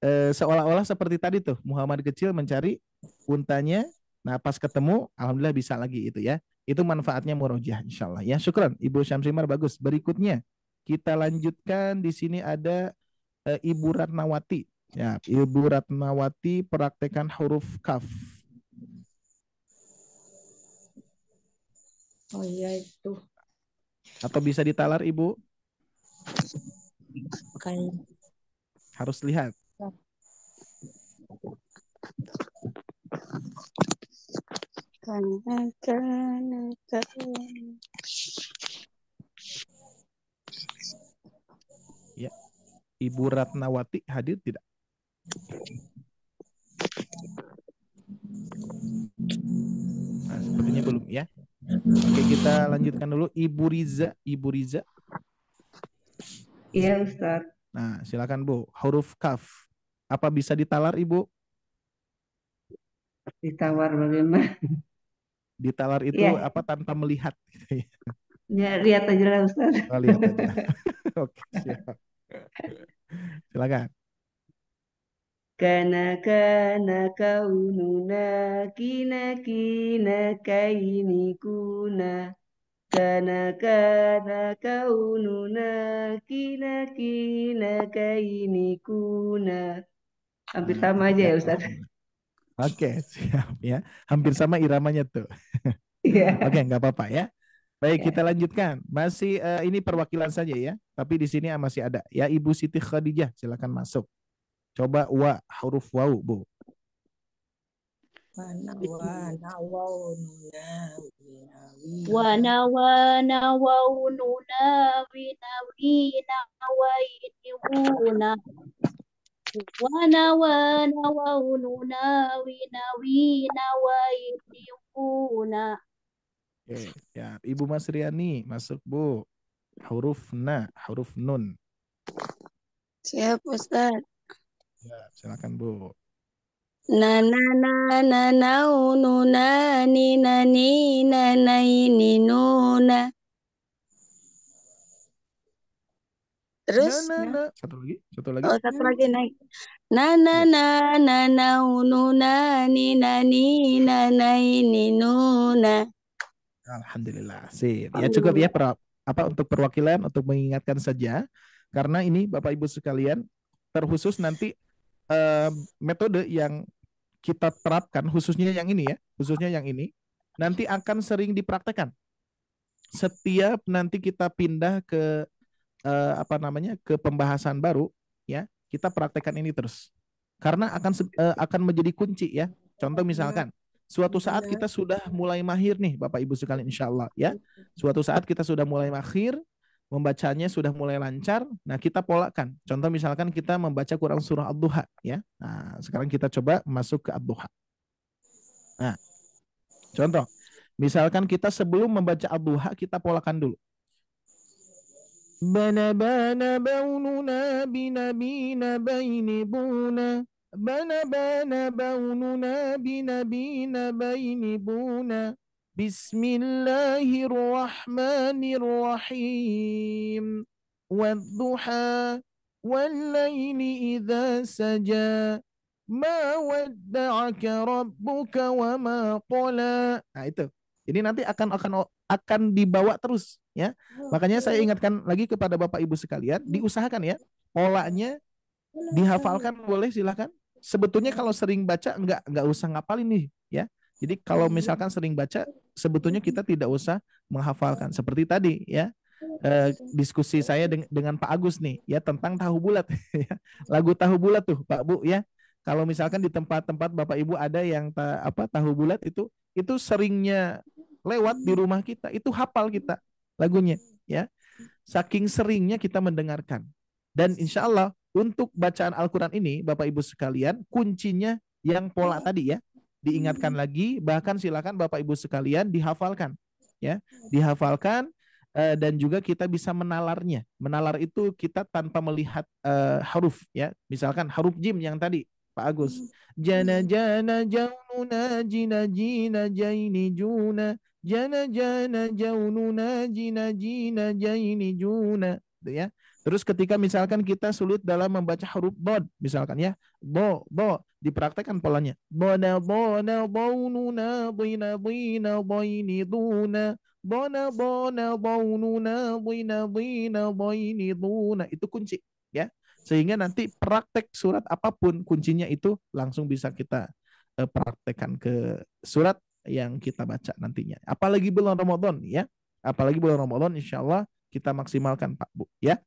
Seolah-olah seperti tadi tuh, Muhammad kecil mencari untanya. Nah, pas ketemu, alhamdulillah bisa lagi itu ya. Itu manfaatnya Murojaah insyaallah ya. Syukran Ibu Syamsimar, bagus. Berikutnya kita lanjutkan, di sini ada Ibu Ratnawati. Ya, Ibu Ratnawati praktekan huruf kaf. Oh iya itu Atau bisa ditalar Ibu? kayak Harus lihat. Ya, Ibu Ratnawati hadir tidak? Nah, sepertinya belum ya. Oke, kita lanjutkan dulu. Ibu Riza, Ibu Riza. Iya Ustaz, Nah, silakan Bu. Huruf kaf. Apa bisa ditalar Ibu? ditawar bagaimana? Ditalar itu Iya, apa tanpa melihat gitu ya. ya, lihat aja lah Ustaz. Oh, lihat aja. Oke, siap. Silakan. Kana kaununa kina kina kaini kuna. Kana kaununa kina kina kaini kuna. Hampir Nah, sama aja ya, ya Ustaz. alhamdulillah. Oke, siap ya. Hampir sama iramanya tuh. Oke, Iya. nggak apa-apa ya. Baik, Ya. kita lanjutkan. Masih ini perwakilan saja ya. Tapi di sini masih ada ya, Ibu Siti Khadijah, silakan masuk. Coba huruf wau, Bu. wana wana waununa wina Wana wina wana waununa wina wina waini wuna. Wana wana waununa wina wina waini wuna. Oke, ya. Ibu Mas Riani, masuk, Bu. Huruf na, huruf nun. Siap Ustaz. Ya, silakan, Bu. Na na na na na unu na ni na ni na na ini nuna. Terus Na. Satu lagi. satu lagi naik. Na na Ya. na unu na ni na ini nuna. Alhamdulillah. Sip. Ya cukup ya untuk perwakilan, untuk mengingatkan saja, karena ini Bapak Ibu sekalian terkhusus nanti metode yang kita terapkan, khususnya yang ini nanti akan sering dipraktekkan. Setiap nanti kita pindah ke ke pembahasan baru, ya kita praktekkan ini terus, karena akan menjadi kunci ya. Contoh misalkan suatu saat kita sudah mulai mahir nih Bapak Ibu sekalian, insya Allah ya. Suatu saat kita sudah mulai mahir, membacanya sudah mulai lancar. Nah, kita polakan. Contoh misalkan kita membaca Quran surah Ad-Duha ya. Nah, sekarang kita coba masuk ke Ad-Duha. Nah, contoh misalkan kita sebelum membaca Ad-Duha kita polakan dulu. Bana bana baununa binabina baini buna. Bana bana baununa binabina baini buna. Bismillahirrahmanirrahim. Wadduha wallaili idza saja. Ma wadda'aka rabbuka wa ma qala. Nah, itu. Jadi nanti akan dibawa terus ya. Makanya saya ingatkan lagi kepada Bapak Ibu sekalian, diusahakan ya. Polanya dihafalkan boleh silahkan. Sebetulnya kalau sering baca nggak usah ngapalin nih ya. Jadi kalau misalkan sering baca sebetulnya kita tidak usah menghafalkan seperti tadi ya. Diskusi saya dengan Pak Agus nih ya tentang tahu bulat ya. Lagu tahu bulat tuh Pak Bu ya. Kalau misalkan di tempat-tempat Bapak Ibu ada yang tahu bulat itu seringnya lewat di rumah kita, itu hafal kita lagunya ya. Saking seringnya kita mendengarkan. Dan insya Allah untuk bacaan Al-Quran ini, Bapak Ibu sekalian, kuncinya yang pola tadi ya. Diingatkan lagi, bahkan silakan Bapak Ibu sekalian dihafalkan. Ya, dihafalkan dan juga kita bisa menalarnya. Menalar itu kita tanpa melihat huruf ya. Misalkan huruf jim yang tadi Pak Agus. Jana jana jaununa jina jina jaini juna. Jana jana jaununa jina jina jaini juna. Ya. Terus ketika misalkan kita sulit dalam membaca huruf bod, misalkan ya, bo, dipraktekkan polanya. Bona, bona, baununa, bina, bina, baini, duna. Bona, bona, baununa, bina, bina, baini, duna. Itu kunci, ya. Sehingga nanti praktek surat apapun, kuncinya itu langsung bisa kita praktekkan ke surat yang kita baca nantinya. Apalagi bulan Ramadan, ya. Apalagi bulan Ramadan, insya Allah kita maksimalkan, Pak Bu, ya.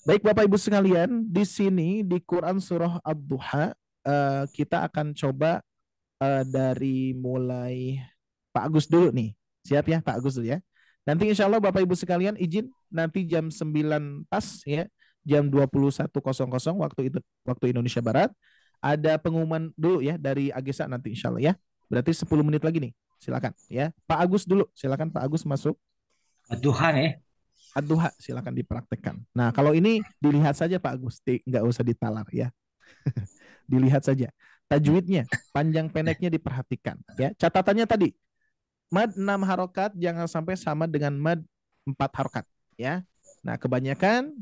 Baik Bapak Ibu sekalian, di sini di Quran Surah Ad-Duha kita akan coba dari mulai Pak Agus dulu nih. Siap ya Pak Agus dulu ya. Nanti insya Allah Bapak Ibu sekalian izin nanti jam 9 pas ya, jam 21.00 waktu Indonesia Barat. Ada pengumuman dulu ya dari Agesa nanti insya Allah ya. Berarti 10 menit lagi nih. Silakan ya. Pak Agus dulu. Silakan Pak Agus masuk. Tuhan ya. Ad-Duha silakan dipraktekkan. Nah, kalau ini dilihat saja Pak Agus, nggak usah ditalar ya. Dilihat saja. Tajwidnya, panjang pendeknya diperhatikan ya. Catatannya tadi, mad 6 harokat jangan sampai sama dengan mad 4 harokat ya. Nah, kebanyakan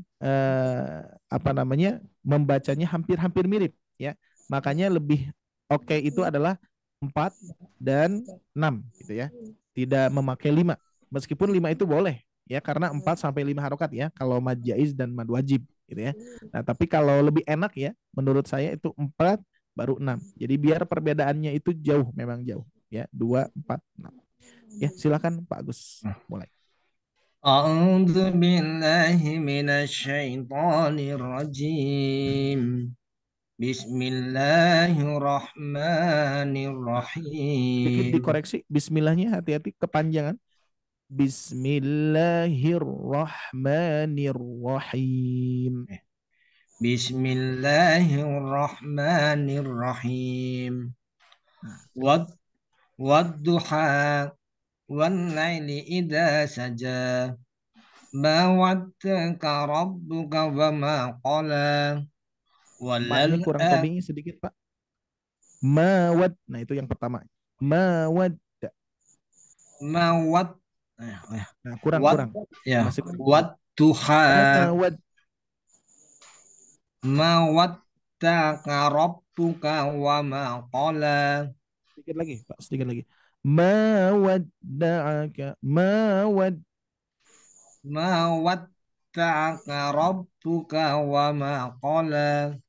membacanya hampir-hampir mirip ya. Makanya lebih oke itu adalah 4 dan 6 gitu ya. Tidak memakai 5. Meskipun 5 itu boleh ya karena 4 sampai 5 harokat ya kalau mad jaiz dan mad wajib gitu ya. Nah, tapi kalau lebih enak ya menurut saya itu 4 baru 6. Jadi biar perbedaannya itu jauh, memang jauh ya. 2 4 6. Ya, silakan Pak Agus mulai. A'udzu billahi minasyaitonir rajim. Bismillahirrahmanirrahim. Dikit dikoreksi bismillahnya, hati-hati kepanjangan. Bismillahirrahmanirrahim. Bismillahirrahmanirrahim. Wadduha wal-laili idza saja. Ma waddaka rabbuka wa ma qala. Maknya kurang tobinya sedikit Pak. Mawad. Nah itu yang pertama. Mawad. Mawad. Nah kurang. Ya. Wadduha. Mawaddaka rabbuka wa ma qala. Sedikit lagi Pak, sedikit lagi. Mawadda'aka. Mawaddaka rabbuka wa ma qala.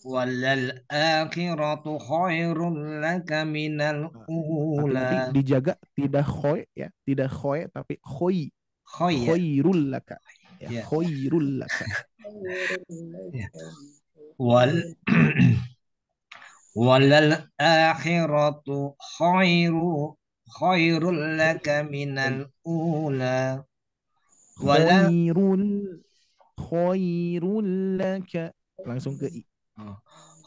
Walal akhiratu khairul laka minal ula. Dijaga tidak khoy ya, tidak khoy tapi khoy. Khairul laka. Ya, khairul laka. Walal akhiratu khairul laka minal ula. Khairul laka. Langsung ke i.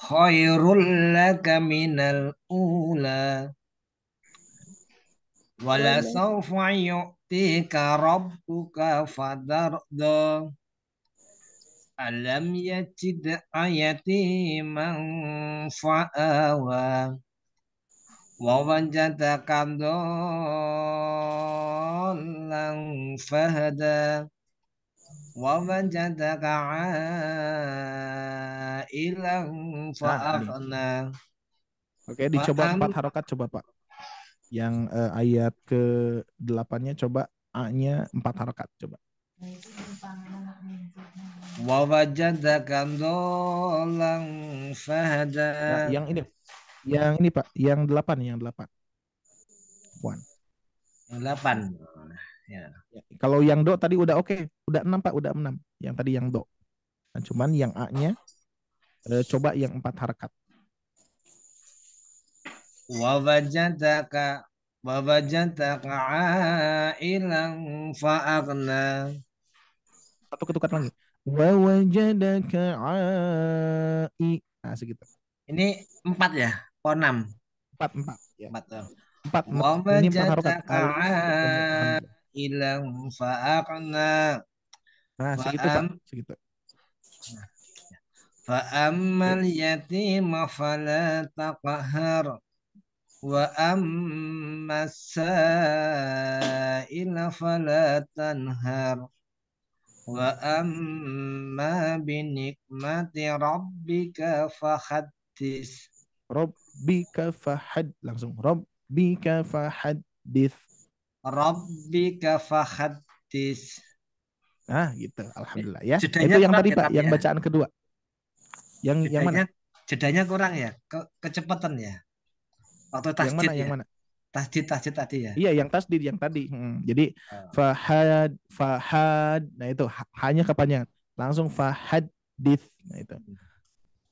Khairul laka minal ula. Wala sawfa yu'tika rabbuka fadarda. Alam yajid ayatiman fa'awa. ووجدك ضالا فهدى ووجدك عائلا Nah, ini. فأغنى Oke, dicoba 4 harokat coba Pak. Yang ayat ke-8-nya coba A-nya 4 harokat coba. ووجدك ضالا فهدى. Nah, yang ini Pak, yang 8. Puan. Yang 8. Ya. Kalau yang do tadi udah oke, udah 6 Pak, udah 6. Yang tadi yang do. Nah, cuman yang A-nya coba yang 4 harokat. wawajadaka ailan fa'agna. Satu ketukan lagi. Wa wajadaka Nah, segitu. Ini 4 ya? Oh 6. 4 ya. 4. Ini 4 harokat. Wawajadaka Alif ketemu hamzah. ailan fa'agna. Nah, segitu Pak, segitu. Fa'ammal yatima fala taqhar wa ammas sa'ila fala tanhar wa amma binikmati rabbika fahaddis. Rabbika fahad langsung. Rabbika fahaddits. Rabbika fahaddis. Nah, gitu. Alhamdulillah ya. Jedanya Itu yang kurang tadi ya, Pak, tapi yang ya. bacaan kedua. Yang mana? Jedanya kurang ya, kecepatan ya. Waktu tasdid Yang ya. mana? Tasdid tadi ya. Iya, yang tasdid yang tadi. Jadi fahad. Nah, itu hanya kepanjangan. Langsung fahaddits. Nah, itu.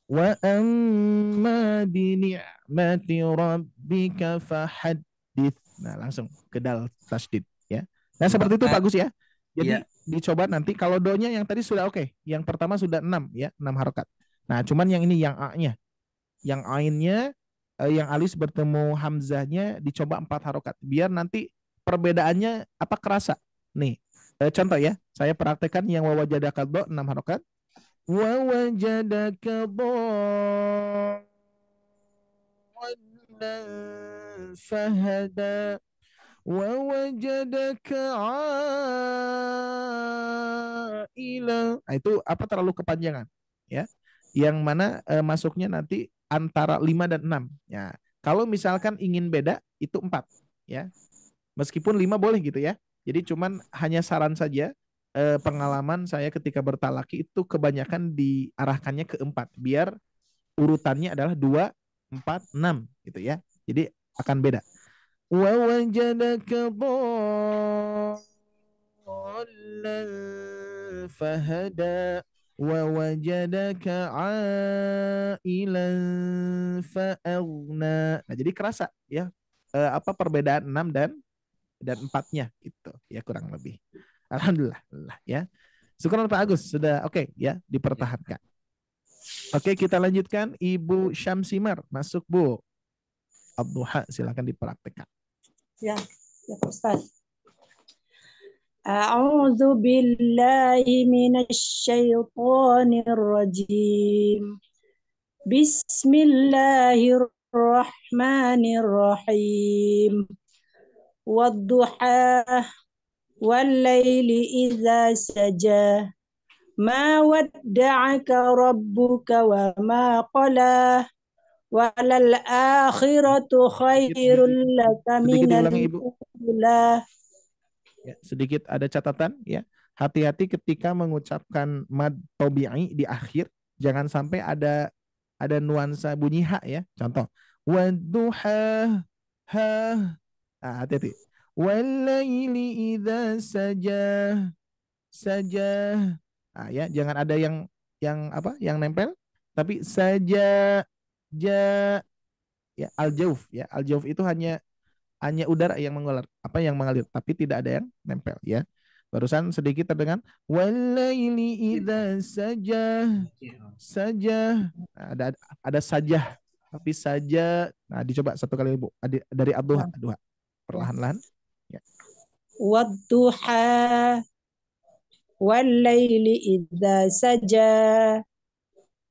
Wa amma bi ni'mati rabbika fahaddits. Nah, langsung ke dal tasdid ya. Nah, seperti itu bagus ya. Jadi dicoba nanti kalau do-nya yang tadi sudah oke. Yang pertama sudah 6 ya, 6 harokat. Nah, cuman yang ini yang A-nya. Yang A-nya yang alis bertemu hamzahnya dicoba 4 harokat. Biar nanti perbedaannya apa kerasa. Nih, contoh ya. Saya praktekkan yang wawajadaka do 6 harokat. Wawajadaka dhallan fahada wawajadaka aila. Nah, itu apa terlalu kepanjangan ya. Yang mana masuknya nanti antara 5 dan 6 ya. Kalau misalkan ingin beda itu 4 ya. Meskipun 5 boleh gitu ya. Jadi cuman hanya saran saja, pengalaman saya ketika bertalaki itu kebanyakan diarahkannya ke 4 biar urutannya adalah 2, 4, 6 gitu ya. Jadi akan beda. Wa wajadaka dhallan fahada wa wajadaka ailan fa'aghna. Nah, jadi kerasa ya apa perbedaan 6 dan 4-nya gitu ya kurang lebih. Alhamdulillah ya. Syukur Pak Agus sudah oke ya dipertahankan. Oke, kita lanjutkan Ibu Syamsimar masuk Bu. Abduha silakan dipraktekkan. Ya, Pak Ustaz. A'udzu billahi minasyaitonir rajim. Bismillahirrahmanirrahim. Wadduha wal laili idza saja. Ma wadda'aka rabbuka wa ma qala. Walal akhiratu khairul laka minal ula. Ya, sedikit ada catatan ya. Hati-hati ketika mengucapkan mad tabi'i di akhir, jangan sampai ada nuansa bunyi ha ya. Contoh, wadduha ha. Nah, hati-hati. Walaili idza saja. Nah, ya, jangan ada yang apa? Yang nempel, tapi saja ja ya al-jauf ya. Al-jauf itu hanya udara yang mengalir, tapi tidak ada yang nempel ya. Barusan sedikit terdengar walaili idza saja. Nah, ada saja tapi saja. Nah, dicoba satu kali Bu dari Abduha perlahan-lahan ya. Wadduha wal laili idza saja.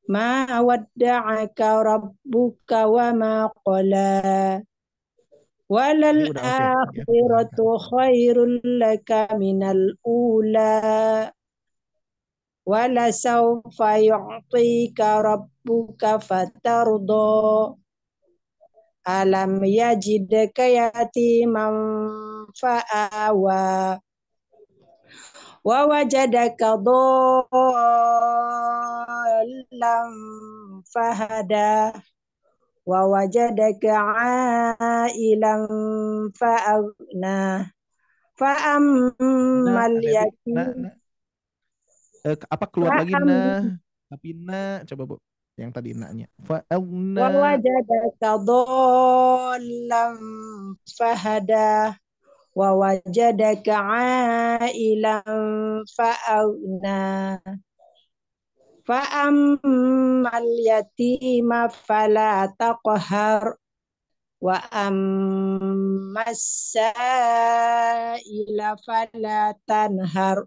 Ma wadda'aka rabbuka wa ma qala. Ini udah oke ya, pertahankan. Walal-akhiratu khairul laka minal ula. Walasawfa yu'tika rabbuka fatardo. Alam yajidka yatiman fa'awa. Wa wajadaka dhallan fahada. Wa wajadaka ailan fa'agna. Fa'ammal yatim. Apa keluar lagi Fa'am. tapi coba Bu yang tadi nya Wa fa'auna wajadaka dhallan fahada. Wa wajadaka ailan fa'agna. Fa'ammal yatima fala taqhar. Wa ammas sa'ila fala tanhar.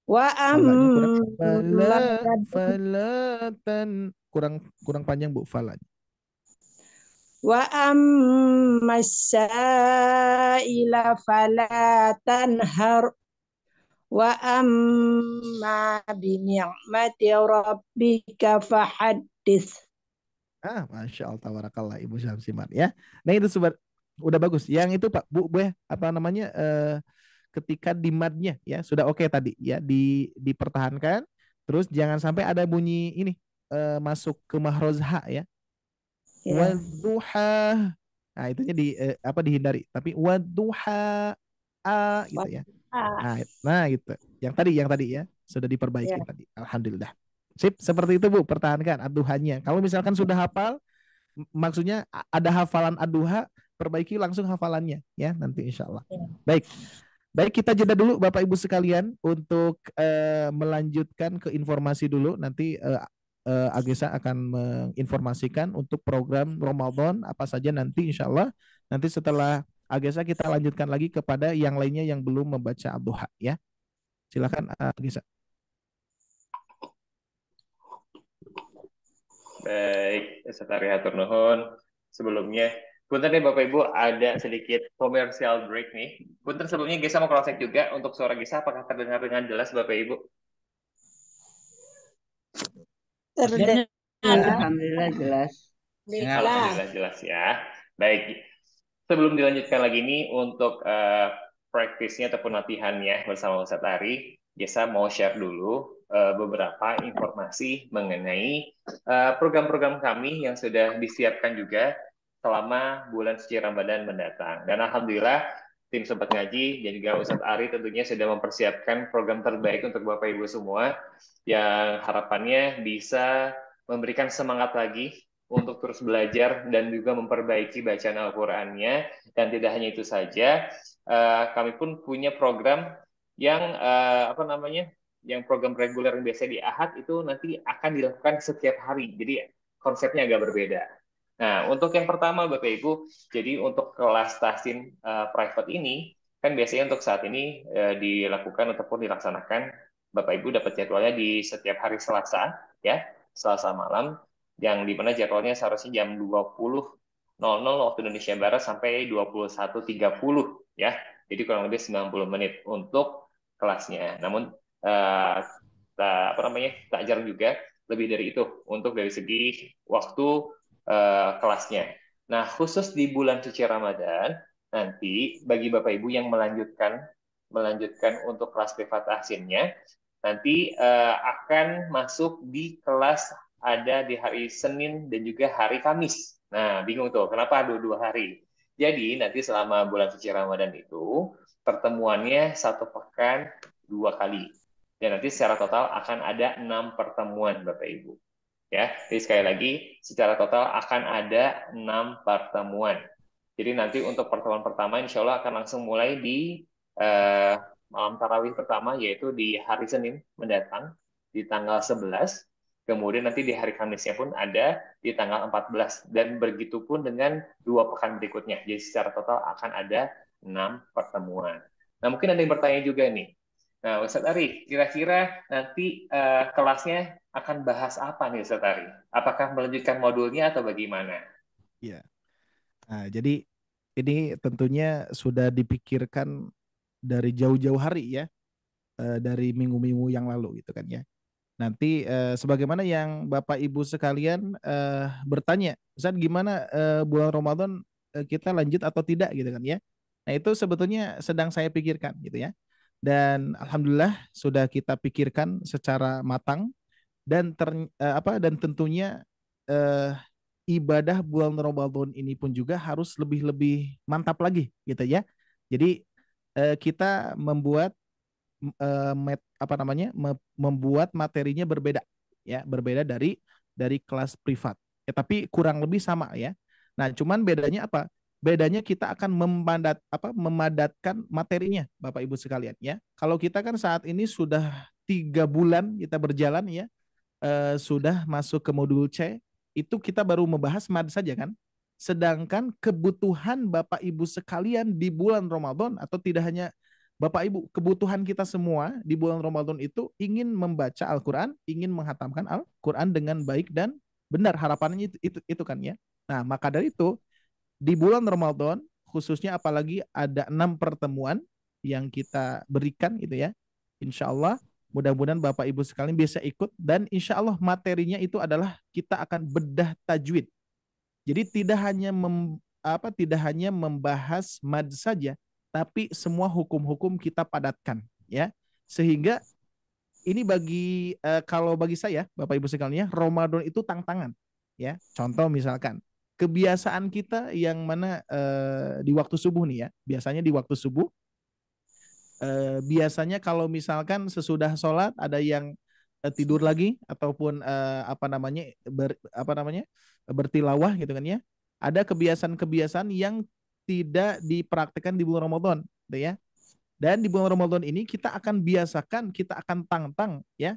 Wa falanya kurang amma falatan kurang panjang Bu falanya. wa ammas sa'ila fala tanhar. Wa amma bi ni'mati rabbika fahaddits. Masya Allah, tabarakallah Ibu Syamsiman ya. Nah itu sobat, udah bagus. Yang itu Pak Bu ya, apa namanya ketika di madnya ya sudah oke tadi ya, dipertahankan. Terus jangan sampai ada bunyi ini masuk ke mahroz ha ya. Ya. Wadduha. Nah itunya dihindari. Tapi wadduha gitu ya. Nah gitu. Yang tadi ya sudah diperbaiki Ya. tadi. Alhamdulillah. Sip, seperti itu Bu, pertahankan ad-duhanya. Kalau misalkan sudah hafal, maksudnya ada hafalan ad-duha, perbaiki langsung hafalannya ya nanti insya Allah. Ya. Baik kita jeda dulu Bapak Ibu sekalian untuk melanjutkan ke informasi dulu. Nanti Agesa akan menginformasikan untuk program Ramadan apa saja nanti insya Allah. Nanti setelah Agesa kita lanjutkan lagi kepada yang lainnya yang belum membaca ad-duha ya. Silakan Agesa. Baik, Setari hatur nuhun. Sebelumnya, punten nih Bapak Ibu, ada sedikit komersial break nih. Punten sebelumnya Gesa mau cross check juga untuk suara Gesa apakah terdengar dengan jelas Bapak Ibu? Terdengar. Alhamdulillah jelas. Alhamdulillah jelas ya. Baik, sebelum dilanjutkan lagi nih untuk praktisnya ataupun latihannya bersama Ustadz Ari, Gesa mau share dulu beberapa informasi mengenai program-program kami yang sudah disiapkan juga selama bulan suci Ramadan mendatang. Dan Alhamdulillah, tim Sobat Ngaji dan juga Ustadz Ari tentunya sudah mempersiapkan program terbaik untuk Bapak Ibu semua yang harapannya bisa memberikan semangat lagi untuk terus belajar dan juga memperbaiki bacaan Al-Qur'annya. Dan tidak hanya itu saja, kami pun punya program yang yang program reguler yang biasa di Ahad itu nanti akan dilakukan setiap hari. Jadi konsepnya agak berbeda. Nah, untuk yang pertama Bapak Ibu, jadi untuk kelas tahsin private ini kan biasanya untuk saat ini dilakukan ataupun dilaksanakan Bapak Ibu dapat jadwalnya di setiap hari Selasa ya, Selasa malam, yang dimana jadwalnya seharusnya jam 20.00 waktu Indonesia Barat sampai 21.30 ya. Jadi kurang lebih 90 menit untuk kelasnya. Namun tak jarang juga lebih dari itu untuk dari segi waktu kelasnya. Nah, khusus di bulan suci Ramadan nanti bagi Bapak Ibu yang melanjutkan untuk kelas privat tahsinnya nanti akan masuk di kelas ada di hari Senin dan juga hari Kamis. Nah, bingung tuh, kenapa dua hari? Jadi, nanti selama bulan suci Ramadan itu, pertemuannya 1 pekan 2 kali. Dan nanti secara total akan ada 6 pertemuan, Bapak Ibu. Ya, jadi sekali lagi, secara total akan ada 6 pertemuan. Jadi nanti untuk pertemuan pertama, insya Allah akan langsung mulai di malam tarawih pertama, yaitu di hari Senin mendatang, di tanggal 11. Kemudian nanti di hari Kamisnya pun ada di tanggal 14. Dan begitu pun dengan 2 pekan berikutnya. Jadi secara total akan ada 6 pertemuan. Nah, mungkin ada yang bertanya juga nih. Nah, Ustadz Ari, kira-kira nanti kelasnya akan bahas apa nih Ustadz Ari? Apakah melanjutkan modulnya atau bagaimana? Iya. Nah, jadi ini tentunya sudah dipikirkan dari jauh-jauh hari ya, dari minggu-minggu yang lalu gitu kan ya. Nanti sebagaimana yang Bapak Ibu sekalian bertanya, Ustaz gimana bulan Ramadan kita lanjut atau tidak gitu kan ya. Nah itu sebetulnya sedang saya pikirkan gitu ya. Dan alhamdulillah sudah kita pikirkan secara matang dan dan tentunya eh, ibadah bulan Ramadan ini pun juga harus lebih-lebih mantap lagi gitu ya. Jadi kita membuat membuat materinya berbeda ya, berbeda dari kelas privat. Ya, tapi kurang lebih sama ya. Nah, cuman bedanya apa? Bedanya kita akan memadatkan materinya, Bapak Ibu sekalian ya. Kalau kita kan saat ini sudah 3 bulan kita berjalan ya, sudah masuk ke modul C, itu kita baru membahas mad saja kan. Sedangkan kebutuhan Bapak Ibu sekalian di bulan Ramadan, atau tidak hanya Bapak Ibu, kebutuhan kita semua di bulan Ramadan itu ingin membaca Al-Quran, ingin menghatamkan Al-Quran dengan baik dan benar. Harapannya itu kan ya. Nah, maka dari itu di bulan Ramadan khususnya, apalagi ada 6 pertemuan yang kita berikan gitu ya. Insya Allah mudah-mudahan Bapak Ibu sekalian bisa ikut, dan insya Allah materinya itu adalah kita akan bedah tajwid. Jadi tidak hanya membahas mad saja, tapi semua hukum-hukum kita padatkan ya. Sehingga ini kalau bagi saya Bapak Ibu sekalian ya, Ramadan itu tantangan ya. Contoh misalkan kebiasaan kita yang mana di waktu subuh nih ya. Biasanya di waktu subuh biasanya kalau misalkan sesudah sholat ada yang tidur lagi ataupun bertilawah gitu kan ya. Ada kebiasaan-kebiasaan yang tidak dipraktikkan di bulan Ramadan, gitu ya. Dan di bulan Ramadan ini kita akan biasakan, kita akan tantang ya,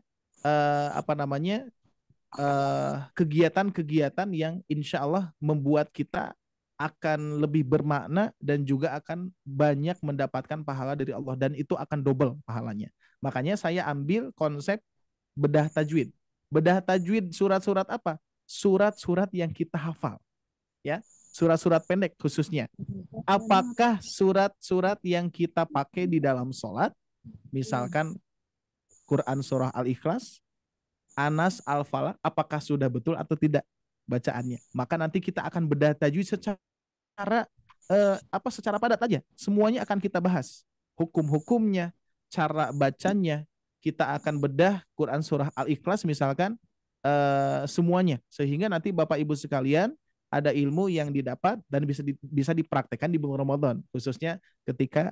kegiatan-kegiatan yang insya Allah membuat kita akan lebih bermakna dan juga akan banyak mendapatkan pahala dari Allah, dan itu akan double pahalanya. Makanya saya ambil konsep bedah tajwid. Bedah tajwid surat-surat apa? Surat-surat yang kita hafal. Ya, surat-surat pendek khususnya. Apakah surat-surat yang kita pakai di dalam sholat, misalkan Quran surah Al-Ikhlas, Anas, Al-Falaq, apakah sudah betul atau tidak bacaannya? Maka nanti kita akan bedah tajwid secara padat aja. Semuanya akan kita bahas. Hukum-hukumnya, cara bacanya, kita akan bedah Quran surah Al-Ikhlas misalkan, semuanya, sehingga nanti Bapak Ibu sekalian ada ilmu yang didapat dan bisa dipraktekkan di bulan Ramadan, khususnya ketika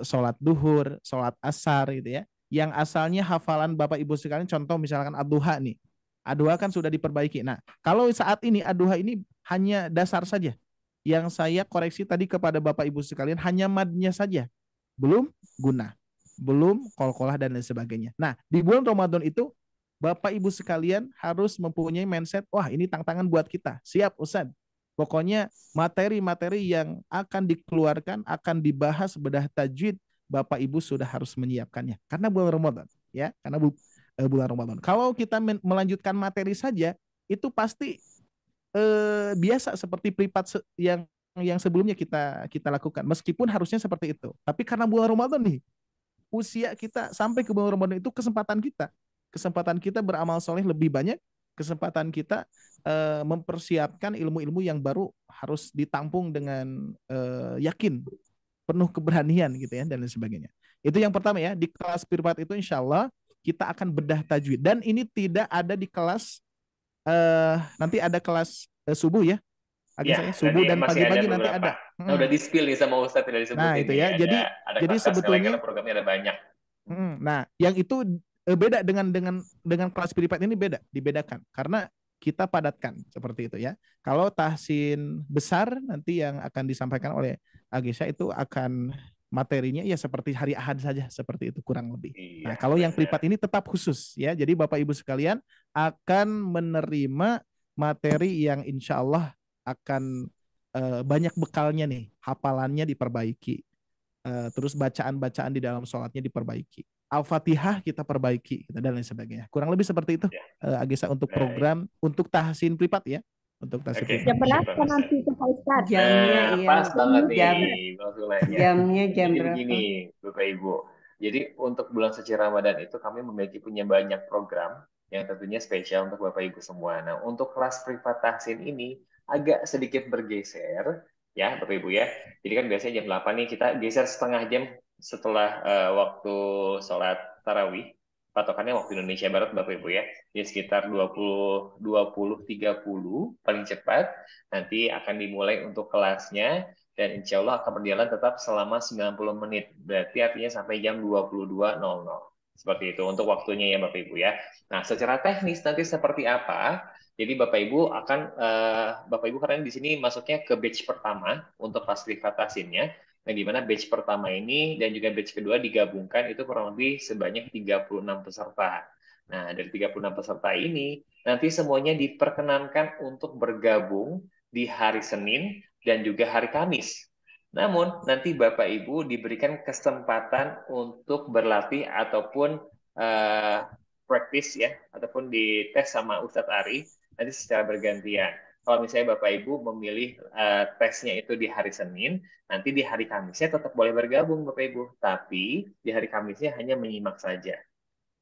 sholat duhur, sholat asar gitu ya. Yang asalnya hafalan Bapak Ibu sekalian, contoh misalkan Ad-Duha nih. Ad-Duha kan sudah diperbaiki. Nah, kalau saat ini Ad-Duha ini hanya dasar saja. Yang saya koreksi tadi kepada Bapak Ibu sekalian hanya madnya saja. Belum guna, belum qalqalah dan lain sebagainya. Nah, di bulan Ramadan itu Bapak Ibu sekalian harus mempunyai mindset, wah ini tantangan buat kita. Siap Ustaz. Pokoknya materi-materi yang akan dikeluarkan, akan dibahas bedah tajwid, Bapak Ibu sudah harus menyiapkannya. Karena bulan Ramadan. Ya, karena bulan Ramadan. Kalau kita melanjutkan materi saja, itu pasti biasa seperti privat yang sebelumnya kita lakukan. Meskipun harusnya seperti itu. Tapi karena bulan Ramadan nih, usia kita sampai ke bulan Ramadan itu kesempatan kita beramal soleh lebih banyak, kesempatan kita mempersiapkan ilmu-ilmu yang baru harus ditampung dengan yakin, penuh keberanian gitu ya, dan lain sebagainya. Itu yang pertama ya, di kelas privat itu insya Allah kita akan bedah tajwid, dan ini tidak ada di kelas nanti ada kelas subuh ya, Ya, subuh dan masih pagi-pagi ada nanti beberapa. ada. Nah, udah di-spill nih sama Ustadz, tidak disebutin Nah itu nih. ya, jadi Ada jadi kelas-kelas lain sebetulnya karena programnya ada banyak. Nah, yang itu beda dengan kelas privat ini, dibedakan karena kita padatkan seperti itu ya. Kalau tahsin besar nanti yang akan disampaikan oleh Agisa itu akan materinya ya seperti hari Ahad saja, seperti itu kurang lebih. Iya, Nah, kalau yang benar. privat ini tetap khusus ya. Jadi Bapak Ibu sekalian akan menerima materi yang insya Allah akan banyak bekalnya nih, hafalannya diperbaiki. Terus bacaan-bacaan di dalam sholatnya diperbaiki. Al-Fatihah kita perbaiki dan lain sebagainya. Kurang lebih seperti itu Ya. Agisa untuk Baik. program untuk tahsin privat ya. untuk tes Oke, Jam berapa syukur Ustaz. nanti itu Pak Ustadz? Jamnya Nah, iya. pas banget Jam nih Bang Sulaiman. jamnya jam Jadi berapa? begini, Bapak Ibu. Jadi untuk bulan suci Ramadan itu kami punya banyak program yang tentunya spesial untuk Bapak Ibu semua. Nah, untuk kelas privat tahsin ini agak sedikit bergeser ya Bapak Ibu ya. Jadi kan biasanya jam 8 nih, kita geser setengah jam setelah waktu sholat tarawih. Patokannya waktu Indonesia Barat Bapak Ibu ya. Jadi sekitar 20.30 paling cepat nanti akan dimulai untuk kelasnya dan insya Allah akan berjalan tetap selama 90 menit. Berarti artinya sampai jam 22.00. Seperti itu untuk waktunya ya Bapak Ibu ya. Nah, secara teknis nanti seperti apa? Jadi Bapak Ibu Bapak Ibu karena di sini masuknya ke batch pertama untuk kelas privat tahsinnya. Nah, di mana batch pertama ini dan juga batch kedua digabungkan itu kurang lebih sebanyak 36 peserta. Nah, dari 36 peserta ini nanti semuanya diperkenankan untuk bergabung di hari Senin dan juga hari Kamis. Namun, nanti Bapak Ibu diberikan kesempatan untuk berlatih ataupun praktis ya, ataupun dites sama Ustadz Ari nanti secara bergantian. Kalau misalnya Bapak Ibu memilih tesnya itu di hari Senin, nanti di hari Kamisnya tetap boleh bergabung Bapak Ibu, tapi di hari Kamisnya hanya menyimak saja.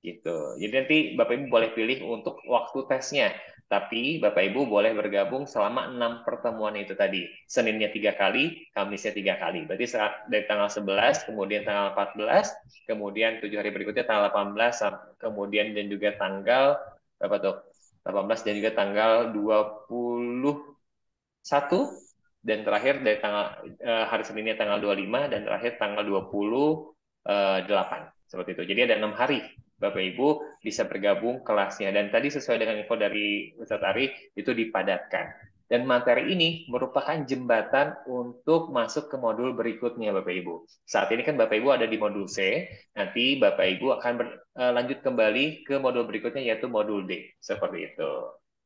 Gitu. Jadi nanti Bapak Ibu boleh pilih untuk waktu tesnya, tapi Bapak Ibu boleh bergabung selama 6 pertemuan itu tadi. Seninnya 3 kali, Kamisnya 3 kali. Berarti dari tanggal 11, kemudian tanggal 14, kemudian 7 hari berikutnya tanggal 18, kemudian dan juga tanggal berapa tuh? 18 dan juga tanggal 21 dan terakhir dari tanggal hari Seninnya tanggal 25 dan terakhir tanggal 28. Seperti itu. Jadi ada 6 hari Bapak Ibu bisa bergabung kelasnya. Dan tadi sesuai dengan info dari Ustadz Ari, itu dipadatkan. Dan materi ini merupakan jembatan untuk masuk ke modul berikutnya Bapak Ibu. Saat ini kan Bapak Ibu ada di modul C, nanti Bapak Ibu akan lanjut kembali ke modul berikutnya yaitu modul D. Seperti itu.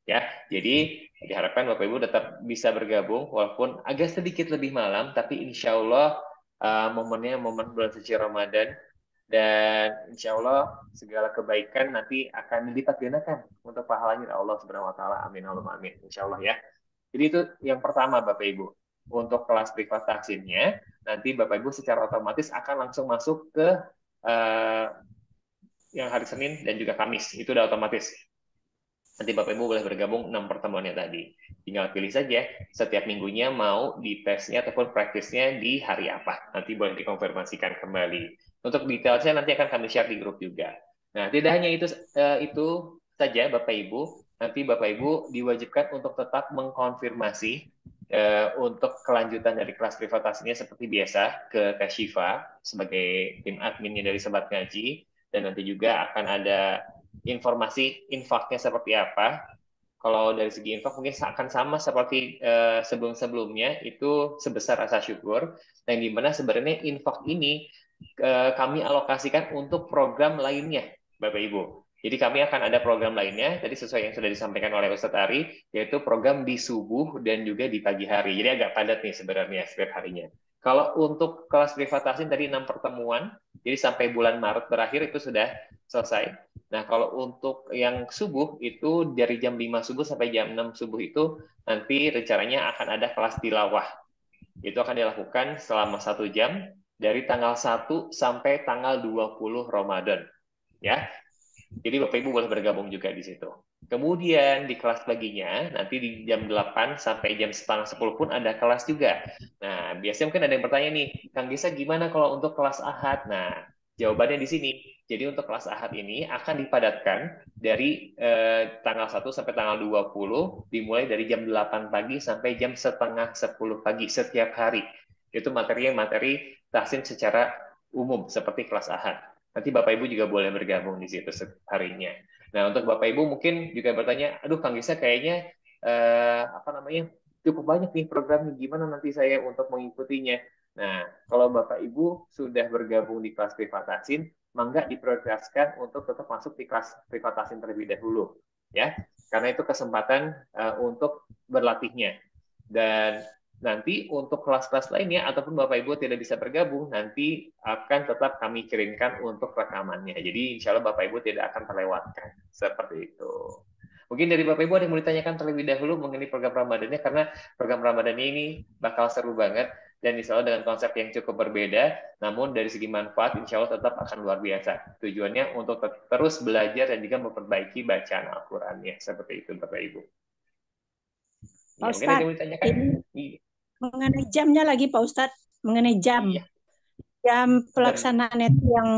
Ya, jadi diharapkan Bapak Ibu tetap bisa bergabung walaupun agak sedikit lebih malam, tapi insya Allah momennya momen bulan suci Ramadan dan insya Allah segala kebaikan nanti akan dilipat gandakan untuk pahalanya Allah Subhanahu Wa Taala. Amin Allahumma amin. Insya Allah ya. Jadi itu yang pertama Bapak Ibu. Untuk kelas privat tahsinnya nanti Bapak Ibu secara otomatis akan langsung masuk ke yang hari Senin dan juga Kamis. Itu udah otomatis. Nanti Bapak Ibu boleh bergabung 6 pertemuannya tadi. Tinggal pilih saja setiap minggunya mau di tesnya ataupun praktisnya di hari apa. Nanti boleh dikonfirmasikan kembali. Untuk detailnya nanti akan kami share di grup juga. Nah, tidak hanya itu saja Bapak Ibu. Nanti Bapak Ibu diwajibkan untuk tetap mengkonfirmasi untuk kelanjutan dari kelas privatasinya seperti biasa ke Teh Syifa sebagai tim adminnya dari Sobat Ngaji. Dan nanti juga akan ada informasi infaknya seperti apa. Kalau dari segi infak mungkin akan sama seperti sebelum-sebelumnya, itu sebesar rasa syukur, yang dimana sebenarnya infak ini kami alokasikan untuk program lainnya, Bapak Ibu. Jadi kami akan ada program lainnya, tadi sesuai yang sudah disampaikan oleh Ustadz Ari, yaitu program di subuh dan juga di pagi hari. Jadi agak padat nih sebenarnya setiap harinya. Kalau untuk kelas privatasin tadi 6 pertemuan, jadi sampai bulan Maret berakhir itu sudah selesai. Nah, kalau untuk yang subuh itu dari jam 5 subuh sampai jam 6 subuh itu nanti rencananya akan ada kelas tilawah. Itu akan dilakukan selama 1 jam dari tanggal 1 sampai tanggal 20 Ramadan. Ya. Jadi Bapak Ibu boleh bergabung juga di situ. Kemudian di kelas paginya, nanti di jam 8 sampai jam setengah 10 pun ada kelas juga. Nah, biasanya mungkin ada yang bertanya nih, Kang Gisa gimana kalau untuk kelas Ahad? Nah, jawabannya di sini. Jadi untuk kelas Ahad ini akan dipadatkan dari tanggal 1 sampai tanggal 20, dimulai dari jam 8 pagi sampai jam setengah 10 pagi setiap hari. Itu materinya materi tahsin secara umum seperti kelas Ahad. Nanti Bapak Ibu juga boleh bergabung di situ harinya. Nah, untuk Bapak Ibu mungkin juga bertanya, aduh Kang Gisa kayaknya cukup banyak nih programnya, gimana nanti saya untuk mengikutinya? Nah, kalau Bapak Ibu sudah bergabung di kelas privatasin, mangga diprioritaskan untuk tetap masuk di kelas privatasin terlebih dahulu, ya, karena itu kesempatan untuk berlatihnya. Dan nanti untuk kelas-kelas lainnya ataupun Bapak Ibu tidak bisa bergabung, nanti akan tetap kami kirimkan untuk rekamannya. Jadi insya Allah Bapak Ibu tidak akan terlewatkan. Seperti itu. Mungkin dari Bapak Ibu ada yang mau ditanyakan terlebih dahulu mengenai program Ramadannya, karena program Ramadannya ini bakal seru banget dan insya Allah dengan konsep yang cukup berbeda, namun dari segi manfaat insya Allah tetap akan luar biasa. Tujuannya untuk terus belajar dan juga memperbaiki bacaan Al-Qurannya. Seperti itu Bapak Ibu. Pak Ya, mungkin ada yang Ustadz, mau ditanyakan? ini mengenai jamnya lagi Pak Ustadz, mengenai jam. Iya. Jam Dan pelaksanaan itu yang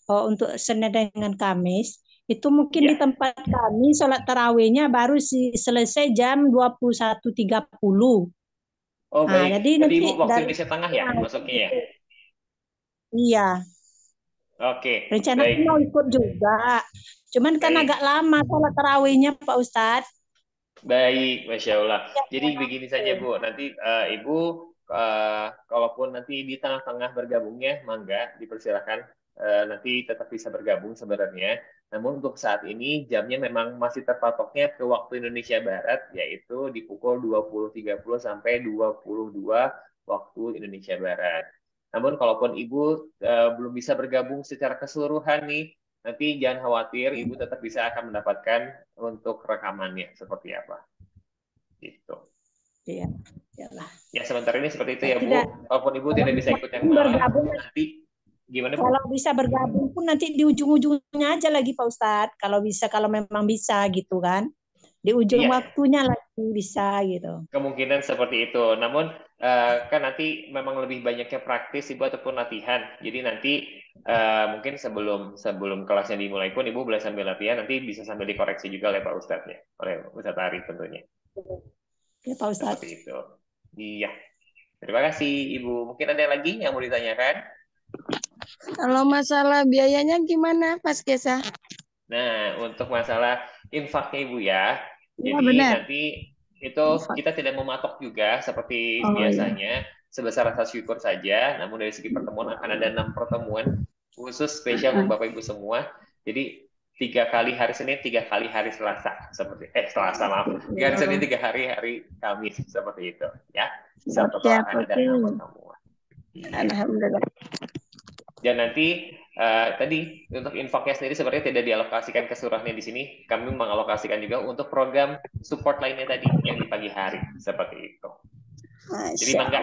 untuk Senin dengan Kamis, itu mungkin di ya, tempat kami sholat tarawihnya baru selesai jam 21.30. oh Nah, baik. jadi Berarti nanti Ibu waktu dari Indonesia Tengah ya masuknya ya? iya, Oke, rencananya baik. mau ikut juga. Cuman kan Baik. agak lama sholat tarawihnya Pak Ustadz. Baik, Masya Allah. Ya, Jadi begini saja Bu, nanti Ibu kalaupun nanti di tengah-tengah bergabungnya, mangga dipersilakan, nanti tetap bisa bergabung sebenarnya. Namun untuk saat ini jamnya memang masih terpatoknya ke waktu Indonesia Barat, yaitu di pukul 20.30 sampai 22 waktu Indonesia Barat. Namun kalaupun Ibu belum bisa bergabung secara keseluruhan nih, nanti jangan khawatir, Ibu tetap bisa akan mendapatkan untuk rekamannya seperti apa. Gitu. Iya, iyalah. Ya sebentar ini seperti itu Ya, ya Bu. tidak. Walaupun Ibu Kalau tidak bisa bisa ikut yang malam, bergabung, nanti gimana Bu? kalau bisa bergabung pun nanti di ujung-ujungnya aja lagi Pak Ustadz. Kalau memang bisa gitu kan. Di ujung Iya, waktunya lagi bisa gitu. kemungkinan seperti itu. Namun kan nanti memang lebih banyaknya praktis Ibu ataupun latihan. Jadi nanti mungkin sebelum kelasnya dimulai pun Ibu boleh sambil latihan, nanti bisa sambil dikoreksi juga oleh Pak Ustadznya, oleh Ustadz Ari tentunya. Oke Pak Ustadz. Seperti itu. Iya. Terima kasih Ibu. Mungkin ada lagi yang mau ditanyakan? Kalau masalah biayanya gimana, Mas Gesa? Nah, untuk masalah infaknya Ibu ya. Iya Jadi benar. nanti itu kita tidak mematok juga seperti Oh iya. biasanya sebesar rasa syukur saja. Namun dari segi pertemuan akan ada 6 pertemuan khusus spesial untuk Bapak Ibu semua. Jadi 3 kali hari Senin, 3 kali hari Selasa seperti Selasa maaf. 3 hari Senin, 3 hari Kamis seperti itu ya. Secara total Siap, akan ada oke. 6 pertemuan. Iya. Alhamdulillah. Dan nanti tadi untuk infaknya sendiri sebenarnya tidak dialokasikan keseluruhannya di sini. Kami mengalokasikan juga untuk program support lainnya tadi yang di pagi hari seperti itu. Jadi mangga.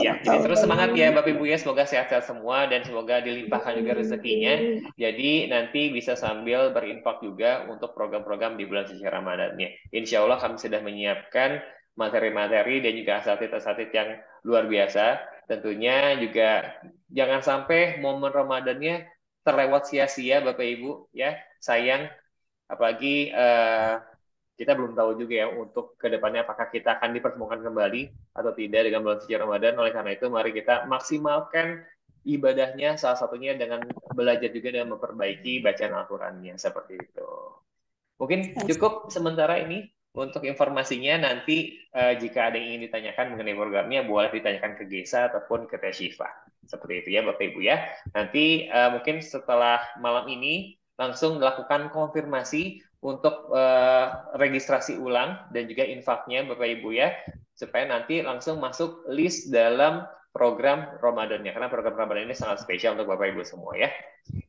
Ya, jadi terus semangat ya Bapak Ibu ya. Semoga sehat-sehat semua dan semoga dilimpahkan juga rezekinya. Jadi nanti bisa sambil berinfak juga untuk program-program di bulan suci Ramadannya. Insya Allah kami sudah menyiapkan materi-materi dan juga asatid-asatid yang luar biasa. Tentunya juga jangan sampai momen Ramadannya terlewat sia-sia Bapak Ibu ya. Sayang, apalagi kita belum tahu juga ya untuk kedepannya apakah kita akan dipertemukan kembali atau tidak dengan bulan suci Ramadan. Oleh karena itu mari kita maksimalkan ibadahnya, salah satunya dengan belajar juga dan memperbaiki bacaan Al-Qurannya seperti itu. Mungkin cukup sementara ini untuk informasinya. Nanti jika ada yang ingin ditanyakan mengenai programnya boleh ditanyakan ke Gesa ataupun ke Teh Syifa. Seperti itu ya Bapak Ibu ya. Nanti mungkin setelah malam ini langsung dilakukan konfirmasi untuk registrasi ulang dan juga infaknya Bapak Ibu ya, supaya nanti langsung masuk list dalam program Ramadannya, karena program Ramadan ini sangat spesial untuk Bapak Ibu semua ya.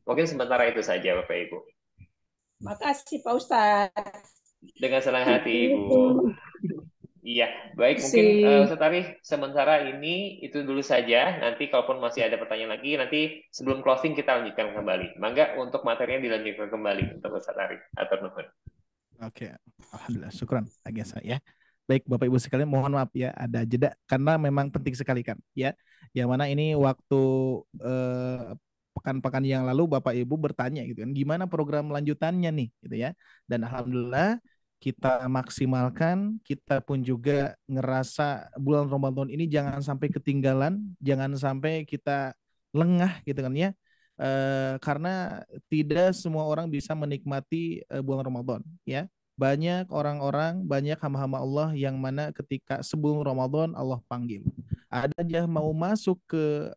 Mungkin sementara itu saja Bapak Ibu. Makasih Pak Ustadz. Dengan senang hati Ibu. Iya, baik, mungkin Ustadz Ari sementara ini itu dulu saja. Nanti kalaupun masih ada pertanyaan lagi, nanti sebelum closing kita lanjutkan kembali. Mangga untuk materinya dilanjutkan kembali untuk Ustadz Ari. Atur nuhun. Oke, alhamdulillah, syukran Agesa ya. Baik Bapak Ibu sekalian, mohon maaf ya ada jeda karena memang penting sekali kan ya. Yang mana ini waktu pekan-pekan yang lalu Bapak Ibu bertanya gitu kan, gimana program lanjutannya nih gitu ya. Dan alhamdulillah kita maksimalkan, kita pun juga ngerasa bulan Ramadan ini jangan sampai ketinggalan, jangan sampai kita lengah gitu kan ya. Karena tidak semua orang bisa menikmati bulan Ramadan ya. Banyak orang-orang, banyak hamba-hamba Allah yang mana ketika sebelum Ramadan Allah panggil. Ada aja mau masuk ke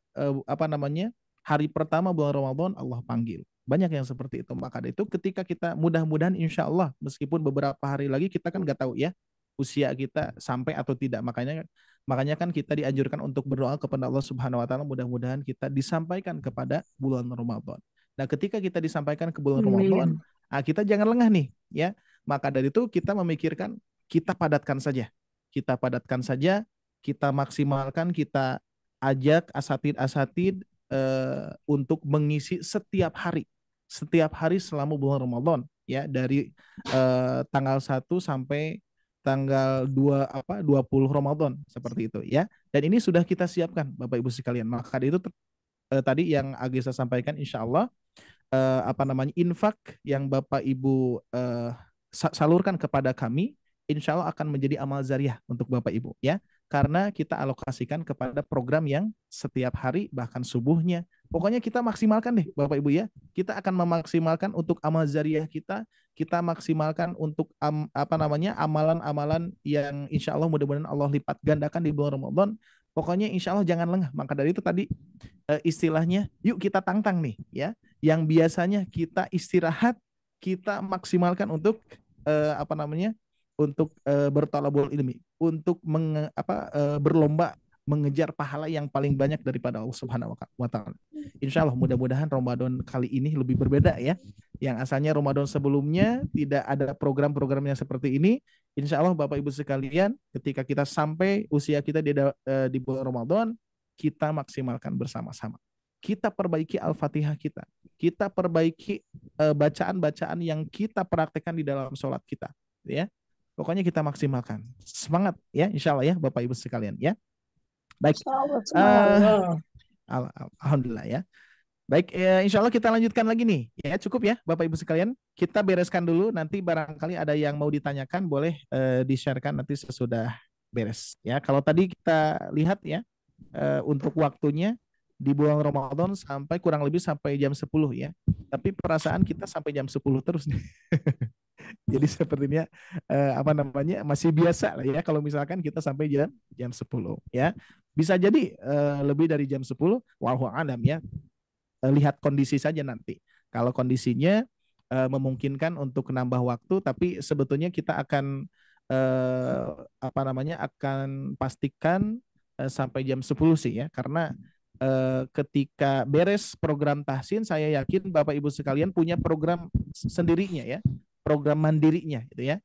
hari pertama bulan Ramadan Allah panggil. Banyak yang seperti itu. Maka itu ketika kita mudah-mudahan insya Allah meskipun beberapa hari lagi kita kan nggak tahu ya usia kita sampai atau tidak. Makanya kan kita dianjurkan untuk berdoa kepada Allah Subhanahu wa taala mudah-mudahan kita disampaikan kepada bulan Ramadan. Nah, ketika kita disampaikan ke bulan Ramadan, kita jangan lengah nih ya. Maka dari itu kita memikirkan, kita padatkan saja. Kita padatkan saja, kita maksimalkan, kita ajak asatid-asatid untuk mengisi setiap hari. Setiap hari selama bulan Ramadan, ya, dari tanggal 1 sampai tanggal 20 Ramadan, seperti itu ya. Dan ini sudah kita siapkan Bapak Ibu sekalian. Maka itu tadi yang Agisa sampaikan, insya Allah infak yang Bapak Ibu salurkan kepada kami, insya Allah akan menjadi amal zariah untuk Bapak Ibu ya, karena kita alokasikan kepada program yang setiap hari, bahkan subuhnya. Pokoknya kita maksimalkan deh Bapak Ibu ya. Kita akan memaksimalkan untuk amal zariah kita maksimalkan untuk amalan-amalan yang insya Allah mudah-mudahan Allah lipat gandakan di bulan Ramadan. Pokoknya insya Allah jangan lengah. Maka dari itu tadi istilahnya, yuk kita tantang nih ya. Yang biasanya kita istirahat, kita maksimalkan untuk untuk bertolabul ilmi, untuk berlomba mengejar pahala yang paling banyak daripada Allah Subhanahu wa Ta'ala. Insya Allah mudah-mudahan Ramadan kali ini lebih berbeda ya. Yang asalnya Ramadan sebelumnya tidak ada program-programnya seperti ini. Insya Allah Bapak Ibu sekalian, ketika kita sampai usia kita di bulan Ramadan, kita maksimalkan bersama-sama. Kita perbaiki Al-Fatihah kita. Kita perbaiki bacaan-bacaan yang kita praktekkan di dalam sholat kita. Ya. Pokoknya kita maksimalkan. Semangat ya, insya Allah ya Bapak Ibu sekalian ya. Baik. Alhamdulillah ya. Baik, insya Allah kita lanjutkan lagi nih. Ya, cukup ya Bapak Ibu sekalian. Kita bereskan dulu, nanti barangkali ada yang mau ditanyakan, boleh di-sharekan nanti sesudah beres. Ya, kalau tadi kita lihat ya, untuk waktunya di bulan Ramadan sampai kurang lebih sampai jam 10 ya. Tapi perasaan kita sampai jam 10 terus nih. Jadi sepertinya masih biasa lah ya kalau misalkan kita sampai jam 10 ya. Bisa jadi lebih dari jam 10, wallahu alam ya. Lihat kondisi saja nanti. Kalau kondisinya memungkinkan untuk menambah waktu, tapi sebetulnya kita akan akan pastikan sampai jam 10 sih ya, karena ketika beres program tahsin, saya yakin Bapak Ibu sekalian punya program sendirinya ya, program mandirinya gitu ya.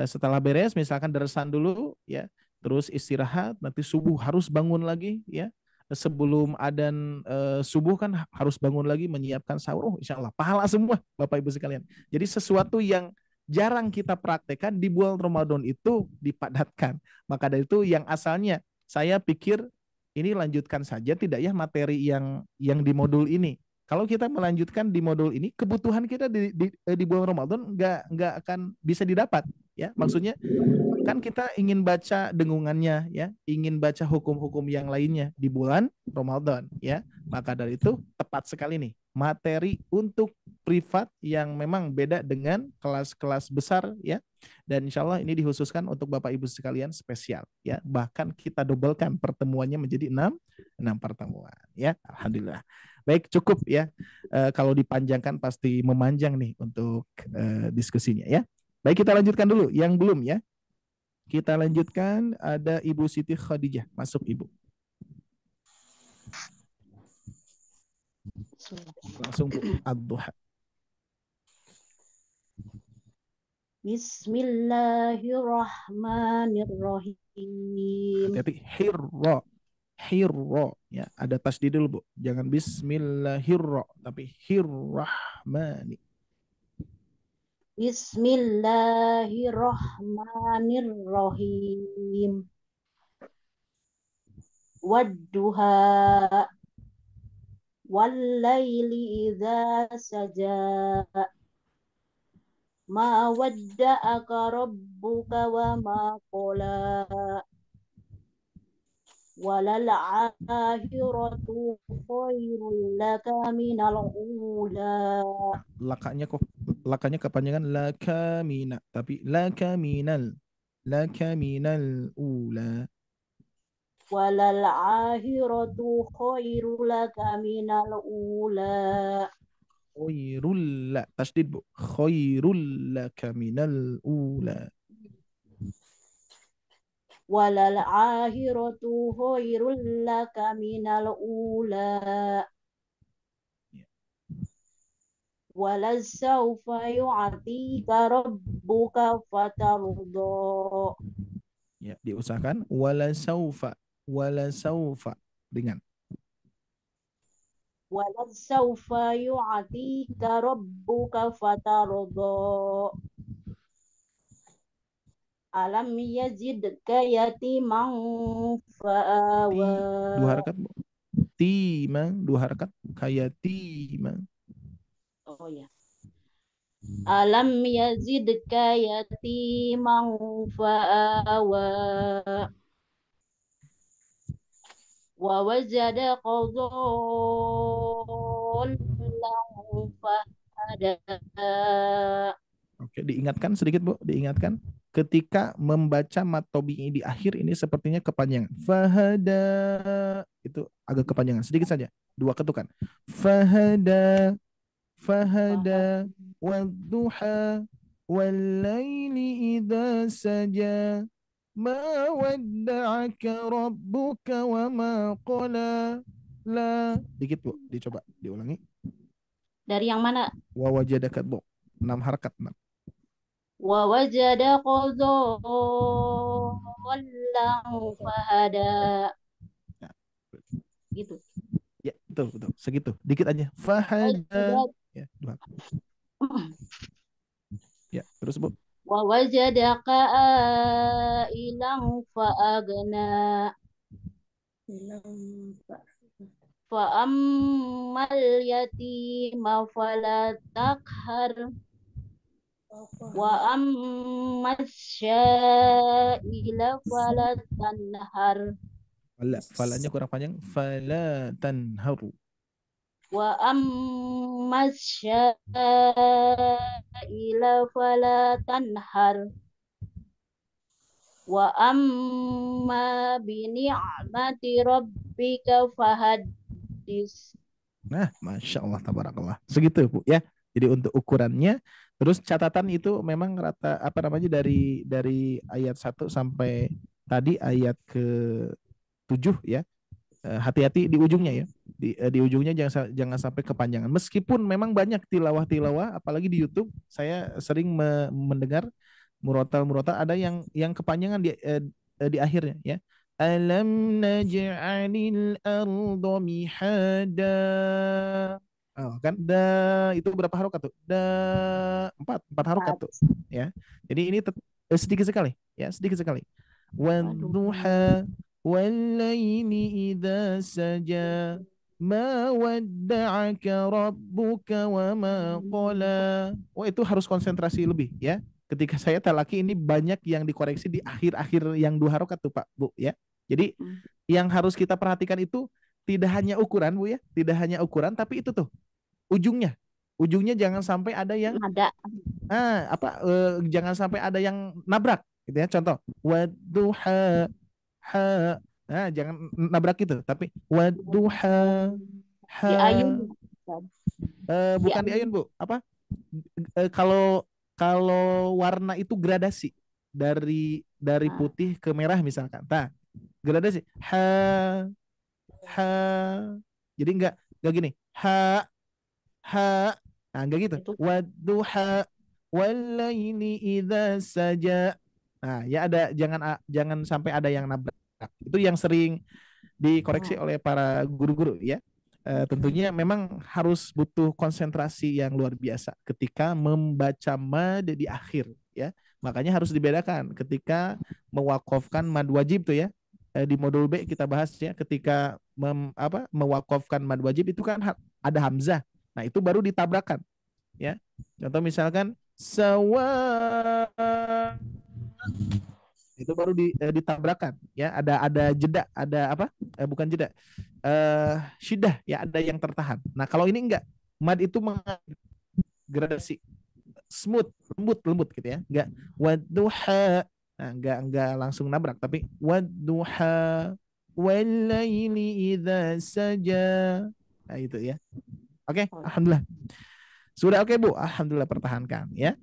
Setelah beres misalkan darasan dulu ya, terus istirahat, nanti subuh harus bangun lagi ya. Sebelum adzan subuh kan harus bangun lagi menyiapkan sahur. Insya Allah pahala semua Bapak Ibu sekalian. Jadi sesuatu yang jarang kita praktekkan di bulan Ramadan itu dipadatkan. Maka dari itu yang asalnya saya pikir ini lanjutkan saja tidak ya materi yang di modul ini. Kalau kita melanjutkan di modul ini, kebutuhan kita di bulan Ramadan nggak akan bisa didapat ya. Maksudnya kan kita ingin baca dengungannya ya, ingin baca hukum-hukum yang lainnya di bulan Ramadan ya. Maka dari itu tepat sekali nih materi untuk privat yang memang beda dengan kelas-kelas besar ya. Dan insya Allah ini dikhususkan untuk Bapak Ibu sekalian spesial ya. Bahkan kita dobelkan pertemuannya menjadi 6 pertemuan ya. Alhamdulillah. Baik, cukup ya. Kalau dipanjangkan pasti memanjang nih untuk diskusinya ya. Baik, kita lanjutkan dulu yang belum ya. Kita lanjutkan, ada Ibu Siti Khadijah. Masuk Ibu. Langsung Bu. Ad-Duha. Bismillahirrahmanirrahim. Hati-hati, hirra. Hirra. Ya, ada tasdid dulu Bu. Jangan bismillahirra, tapi hirrahmani. Bismillahirrahmanirrahim. Wadduha wallaili idza saja. Ma wadda'aka rabbuka wa ma qala. Walal akhiratu khairul laka minal ula. Lakanya kepanjangan lakamina, tapi lakaminal ula. Walal akhiratu khairul laka minal ula. Khairul la, tasdid Bu. Khairul laka minal ula. Walal akhiratu khairul laka minal ula. walasawfa yu'tika rabbuka fatardo. Ya, diusahakan wala saufa dengan Walasawfa yu'tika rabbuka fatardo. Alam yazidka yatiman fa'awa. dua harakat Bu. Timang dua harakat kayak timang. Oh ya. Alam yazidka yatiman fa'awa. Wa wajadaka dhallan fahada. Oke, diingatkan sedikit Bu, diingatkan ketika membaca mat tobi'i di akhir ini sepertinya kepanjangan. Fahada itu agak kepanjangan sedikit saja. Dua ketukan. Fahada fahada wadduha wallaili idza saja ma wadda'aka rabbuka wa ma qala. La dikit Bu, dicoba diulangi. Dari yang mana? Wa wajadaka Bu, 6 harakat 6. Wa wajadaka dhallan fahada. Nah, Gitu. ya, betul. Segitu. Dikit aja. Fahada. Ya, dua. Ya, terus Bu. Wa wajadaka ailan fa'agna. Fa'ammal yatima fala takhar. Wa ammas sya'ila fala tanhar. Falanya kurang panjang. Fala tanharu. Wa ammas sya'ila fala tanhar. Wa amma bi ni'mati rabbika fahaddis. Nah, Masya Allah, tabarakallah. Segitu Bu ya. Jadi untuk ukurannya, terus catatan itu memang rata apa namanya dari ayat 1 sampai tadi ayat ke-7 ya. Hati-hati di ujungnya ya. Di ujungnya jangan sampai kepanjangan. Meskipun memang banyak tilawah-tilawah, apalagi di YouTube, saya sering mendengar murotal ada yang kepanjangan di akhirnya ya. Alam naj'alil arda mihada. Oh, kan itu berapa harokat tuh? Empat harokat tuh ya. Jadi ini sedikit sekali ya, sedikit sekali. Wadduha wallaili idza saja ma wadda'aka rabbuka wa ma qala. Oh, itu harus konsentrasi lebih ya. Ketika saya talaki ini banyak yang dikoreksi di akhir-akhir yang 2 harokat tuh Pak Bu ya. Jadi yang harus kita perhatikan itu tidak hanya ukuran Bu ya, tidak hanya ukuran tapi itu tuh ujungnya. Ujungnya jangan sampai ada yang jangan sampai ada yang nabrak gitu ya. Contoh, wadduha ha. Nah, jangan nabrak itu, tapi wadduha ha. Di ayun. Bukan di ayun Bu. Apa? Kalau warna itu gradasi dari putih ke merah misalkan. Nah, gradasi ha. Jadi enggak gini. Ha. Nah, enggak gitu. Wadduha wallaili idza saja. Nah, ya ada jangan sampai ada yang nabrak. Itu yang sering dikoreksi oleh para guru-guru ya. Tentunya memang harus butuh konsentrasi yang luar biasa ketika membaca mad di akhir ya. Makanya harus dibedakan ketika mewakofkan mad wajib tuh ya. Di modul B kita bahas ya, ketika mewakofkan mad wajib itu kan ada hamzah. Nah, itu baru ditabrakan ya. Contoh misalkan sawa, itu baru ditabrakan ya, ada jeda, ada apa, bukan jeda, syiddah ya, ada yang tertahan. Nah, kalau ini enggak, mad itu gradasi smooth, lembut gitu ya, enggak wadduha. Nah, enggak langsung nabrak, tapi wadduha wallaili idza saja. Nah, itu ya. Oke, alhamdulillah. Sudah oke Bu, alhamdulillah, pertahankan ya.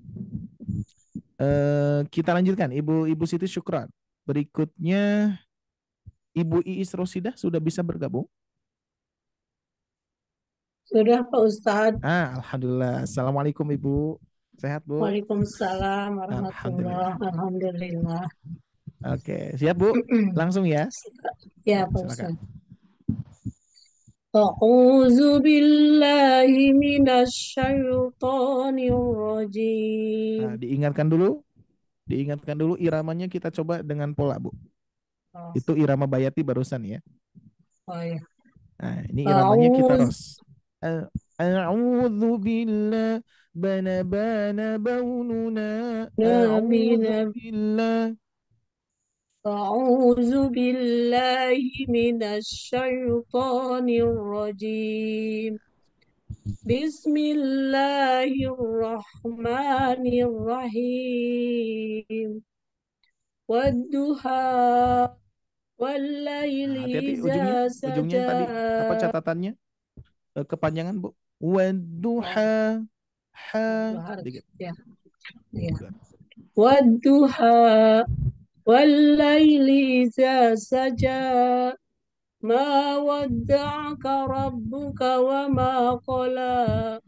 Kita lanjutkan, Ibu Siti Syukran. Berikutnya Ibu Iis Rosidah sudah bisa bergabung? Sudah Pak Ustadz. Alhamdulillah. Assalamualaikum Ibu. Sehat Bu? Waalaikumsalam Alhamdulillah. warahmatullahi Alhamdulillah. Oke, siap Bu? Langsung ya. Ya Pak Silakan. Ustadz. A'udzu billahi minasyaitonir rajim. Diingatkan dulu iramanya, kita coba dengan pola Bu. Oh, Itu irama bayati barusan ya. oh ya. Nah, ini iramanya kita A'udzu ros. A'udzu billah bana baununa. A'udzu Nabi billah. أعوذ بالله من الشيطان الرجيم بسم الله الرحمن الرحيم والضحى والليل Hati-hati إذا ujungnya tadi apa سجى catatannya? Kepanjangan Bu. Oh, Wadduha والضحى sedikit. ya, ya. والضحى والليل إذا سجى ما ودعك ربك وما قلى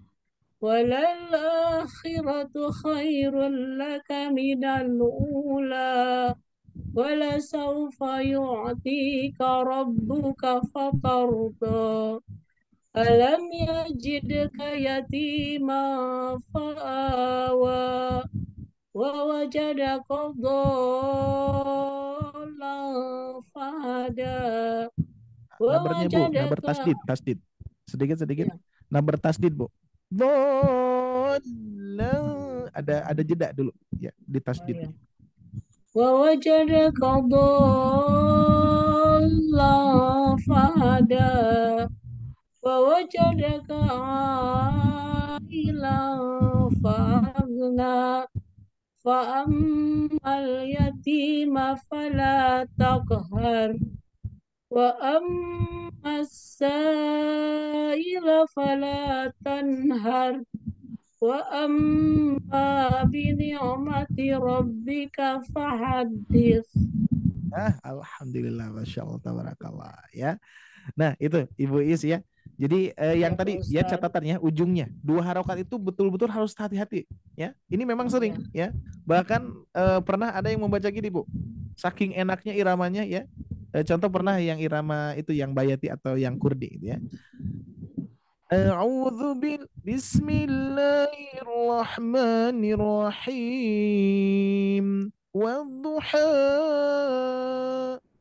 وللآخرة خير لك من الأولى ولسوف يعطيك ربك فترضى ألم يجدك يتيما فآوى ووجدك ضالا فهدى Nabarnya Bu, nabar ووجدك tasdid. Sedikit. ya, Nabar tasdid Bu. Dhola. Ada jeda dulu ya di oh tasdid. ya. ووجدك ضالا فهدى ووجدك عائلا فأغنى فأما اليتيم فلا تقهر وأما السائل فلا تنهر وأما بنعمة ربك فحدث. Alhamdulillah, Masya Allah, tabarakallah ya. Nah itu Ibu Is ya. Jadi yang Ya, Pak tadi ya Ustadz. catatannya ujungnya 2 harokat itu betul-betul harus hati-hati ya. Ini memang sering ya. Bahkan pernah ada yang membaca gini Bu. Saking enaknya iramanya ya. Contoh pernah yang irama itu yang bayati atau yang kurdi gitu ya. Bismillahirrahmanirrahim. Wadduha.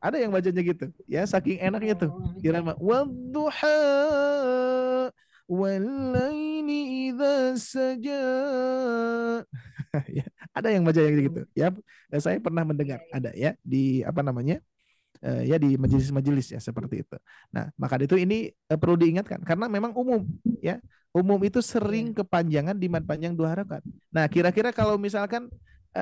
Ada yang bacanya gitu ya, saking enaknya tuh irama. Wadduha wallaili idza saja. Ya, ada yang baca yang gitu ya. Saya pernah mendengar ada ya di apa namanya? Ya di majelis-majelis ya seperti itu. Nah, maka itu ini perlu diingatkan karena memang umum ya. Umum itu sering kepanjangan di mad panjang 2 harokat. Nah, kira-kira kalau misalkan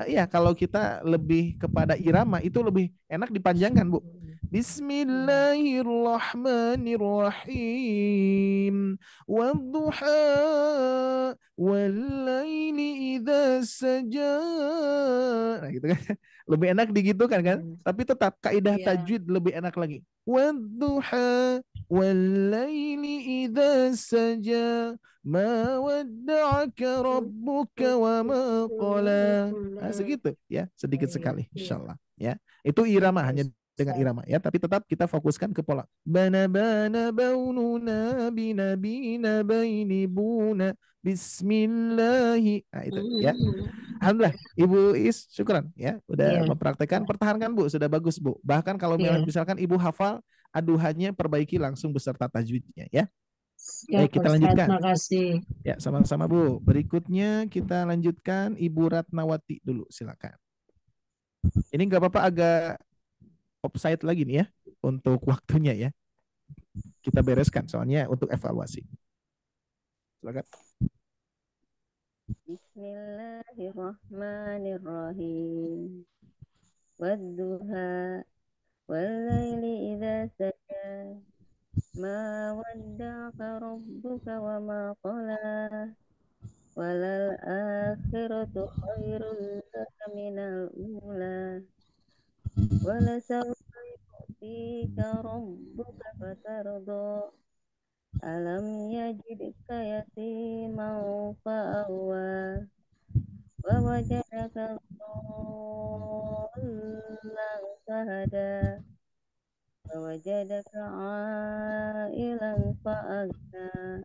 ya kalau kita lebih kepada irama itu lebih enak dipanjangkan, Bu. Bismillahirrahmanirrahim. Wadduha wallaili idza saja. Nah, gitu kan. Lebih enak digitukan kan? Tapi tetap kaidah tajwid lebih enak lagi. Wadduha wallaili idza saja ma wadda'aka rabbuka wa ma qala. Nah, segitu ya, sedikit sekali insyaallah ya. Itu irama hanya dengan irama ya, tapi tetap kita fokuskan ke pola. Bana baununa binabina baini buna bismillahi. Nah, itu ya. Alhamdulillah Ibu Is, syukran ya udah mempraktekkan. Pertahankan Bu, sudah bagus Bu. Bahkan kalau misalkan Ibu hafal, aduhannya perbaiki langsung beserta tajwidnya ya. Baik, kita lanjutkan. Terima kasih. Ya, sama-sama Bu. Berikutnya kita lanjutkan Ibu Ratnawati dulu, silakan. Ini nggak apa-apa agak offside lagi nih ya untuk waktunya ya. Kita bereskan soalnya untuk evaluasi. Silakan. Bismillahirrahmanirrahim. Wadduha wallaili idza saja ma wadda'aka rabbuka wa ma qala walal akhiratu khairul laka minal ula wala sawfa yu'tika rabbuka fatarda Alam yajidka yatiman fa'awa wa wajadaka dhallan fahada wa wajadaka 'ailan fa'agna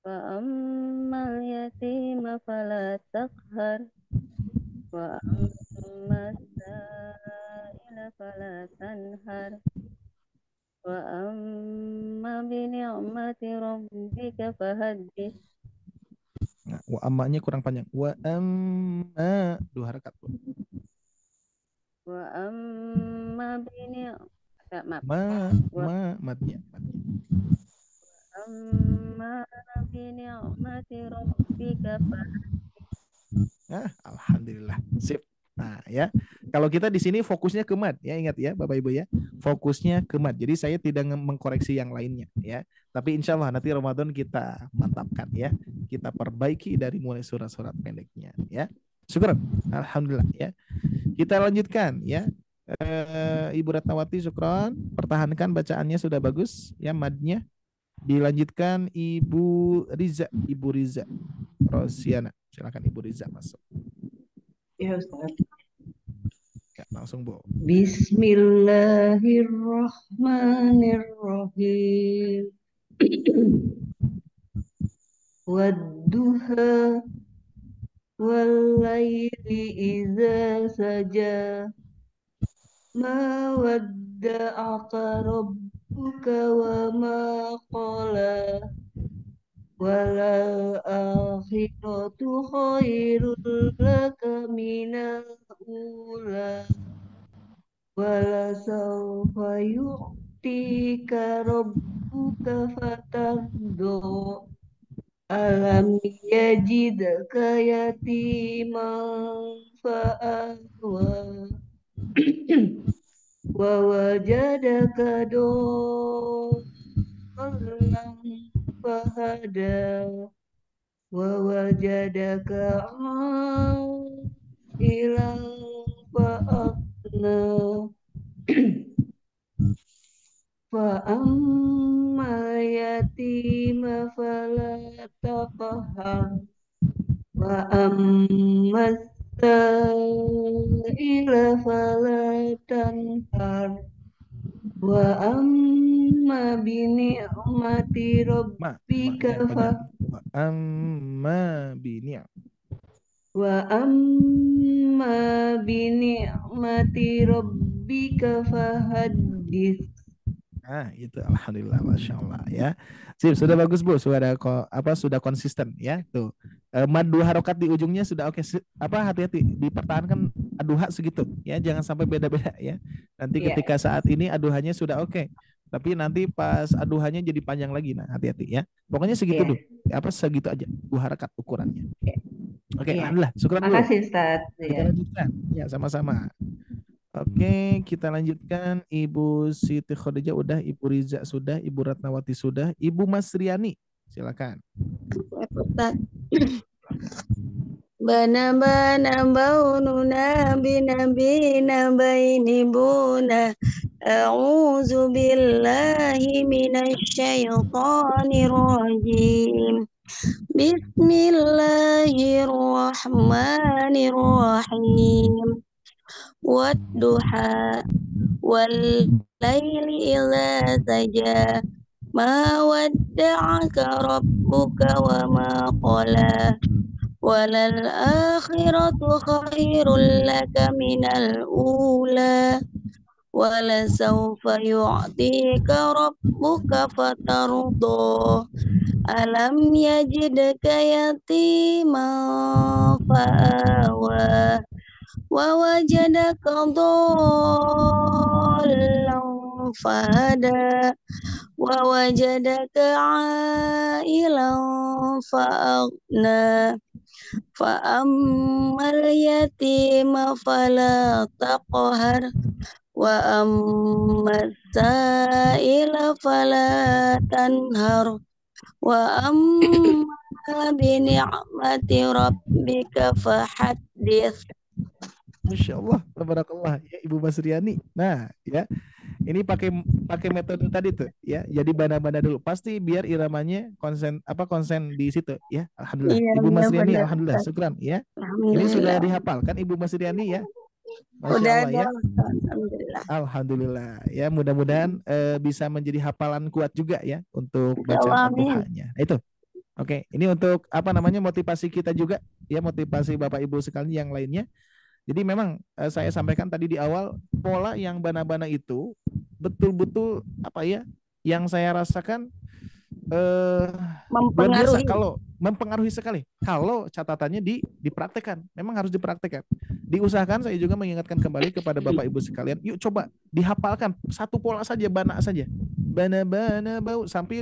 fa ammal yatima fala taqhar wa ammas sa'ila fala tanhar wa amma bi ni'mati rabbika fahaddits. Nah, wa ammanya kurang panjang. Wa amma 2 harakat. Wa amma bi ni'mati Madnya. amma bi ni'mati rabbika Alhamdulillah. Sip. Nah, ya. Kalau kita di sini fokusnya ke mad, ya ingat ya Bapak Ibu ya. Fokusnya ke mad. Jadi saya tidak mengkoreksi yang lainnya ya. Tapi insya Allah nanti Ramadan kita mantapkan ya. Kita perbaiki dari mulai surat-surat pendeknya ya. Syukur. Alhamdulillah ya. Kita lanjutkan ya. Ibu Ratnawati syukron. Pertahankan bacaannya sudah bagus ya madnya. Dilanjutkan Ibu Riza Rosiana. Silakan Ibu Riza masuk. Ya Ustaz. Ya, langsung Bu. Bismillahirrahmanirrahim. Wadduha wallaili idza saja ma wadda'aka rabbuka wa ma qala walal akhiratu khairul laka minal ula wala sawfa yu'tika rabbuka fatardo alam yajidka yatiman fa'awa wa wajadaka dhallan fahada wa wajadaka 'ailan fa'agna fa amma yatima fala taqhar wa amma sa'ila fala tanhar wa amma bi ni'mati rabbika fa wa amma bi ni'mati rabbika fahaddits. Nah, itu alhamdulillah Masya Allah ya. Sip, sudah bagus Bu, sudah sudah konsisten ya. Tuh. Mad 2 harokat di ujungnya sudah oke. Hati-hati dipertahankan aduha segitu ya, jangan sampai beda-beda ya. Nanti ketika saat ini aduhannya sudah oke. Tapi nanti pas aduhannya jadi panjang lagi. Nah, hati-hati ya. Pokoknya segitu dulu. Segitu aja 2 harokat ukurannya. Oke, alhamdulillah. Syukur dulu. Makasih Ustaz. Kita lanjutkan. Ya, sama-sama. Oke, kita lanjutkan. Ibu Siti Khadijah udah, Ibu Riza sudah, Ibu Ratnawati sudah, Ibu Masriani, silakan. Bana baununa binabina bainibuna a'udzu billahi minasyaitonir rajim. Bismillahirrahmanirrahim. Wadduha wallaili idza saja ma wadda'aka rabbuka wa ma qala walal akhiratu khairul laka minal ula wala sawfa yu'tika rabbuka fatardo alam yajidka yatiman fa'awa wa wajadaka dhallan fahada wa wajadaka 'ailan fa'agna fa ammal yatima fala taqhar wa ammas sa'ila fala tanhar wa amma bi ni'mati rabbika fahaddits. Masya Allah, tabarakallah ya Ibu Masriani. Nah, ya Ini pakai metode tadi tuh ya. Jadi bana-bana dulu. Pasti biar iramanya konsen di situ ya. Alhamdulillah. Iya, Ibu iya Masriani benar. alhamdulillah Ustaz. syukran ya. Ini sudah Alhamdulillah. dihafal kan Ibu Masriani ya. Masya Udah Allah ada ya. Ustaz. Alhamdulillah. Alhamdulillah ya. Mudah-mudahan bisa menjadi hafalan kuat juga ya untuk Insya bacaan Allah, amin. ad-duhanya. Itu. Oke, ini untuk motivasi kita juga ya, motivasi Bapak Ibu sekalian yang lainnya. Jadi memang saya sampaikan tadi di awal, pola yang bana-bana itu betul-betul yang saya rasakan luar biasa, Mempengaruhi. kalau mempengaruhi sekali. Kalau catatannya dipraktekkan, memang harus dipraktekkan. Diusahakan, saya juga mengingatkan kembali kepada Bapak Ibu sekalian, yuk coba dihafalkan satu pola saja, bana saja. Bana-bana bau sampai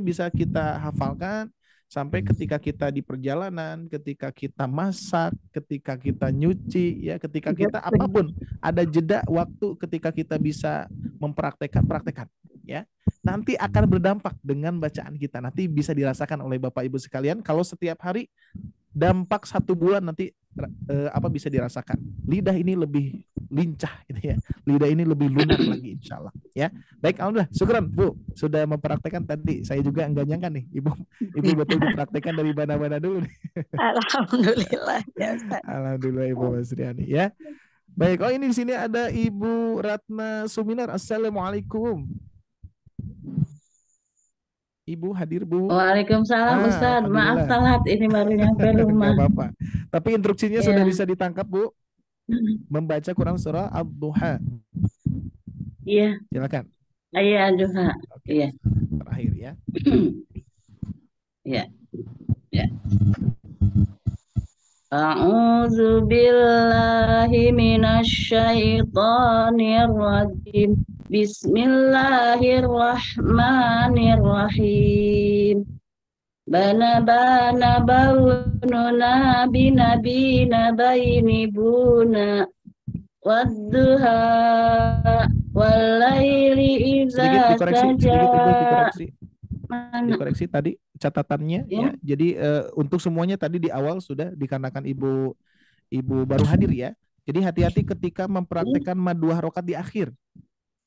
bisa kita hafalkan. Sampai ketika kita di perjalanan, ketika kita masak, ketika kita nyuci, ya, ketika kita apapun, ada jeda waktu ketika kita bisa praktekkan, ya. Nanti akan berdampak dengan bacaan kita. Nanti bisa dirasakan oleh Bapak Ibu sekalian. Kalau setiap hari dampak 1 bulan nanti bisa dirasakan. Lidah ini lebih lincah gitu ya. Lidah ini lebih lunak lagi insya Allah ya. Baik, alhamdulillah. Syukran Bu sudah mempraktekkan tadi. Saya juga enggak nyangka nih Ibu betul dipraktekkan dari mana-mana dulu nih. Alhamdulillah ya Ustaz. Alhamdulillah Ibu Masriani ya. Baik, ini di sini ada Ibu Ratna Suminar. Assalamualaikum. Ibu hadir Bu. Waalaikumsalam Ustaz. Maaf alhamdulillah. telat, ini baru nyampe rumah. Nggak apa-apa. Tapi instruksinya Ya. sudah bisa ditangkap Bu. Membaca Quran surah Ad-Duha. Iya. Silakan. Iya, Duha. Oke. Iya. Terakhir ya. Ya. Ya. A'udzu billahi minasyaitonir rajim. Bismillahirrahmanirrahim. Bana baununa binabina baini buna wadduha walaili idza sedikit Ibu dikoreksi. Mana? Dikoreksi tadi catatannya ya. Jadi untuk semuanya tadi di awal sudah, dikarenakan Ibu baru hadir ya. Jadi hati-hati ketika mempraktekkan mad 2 harokat di akhir.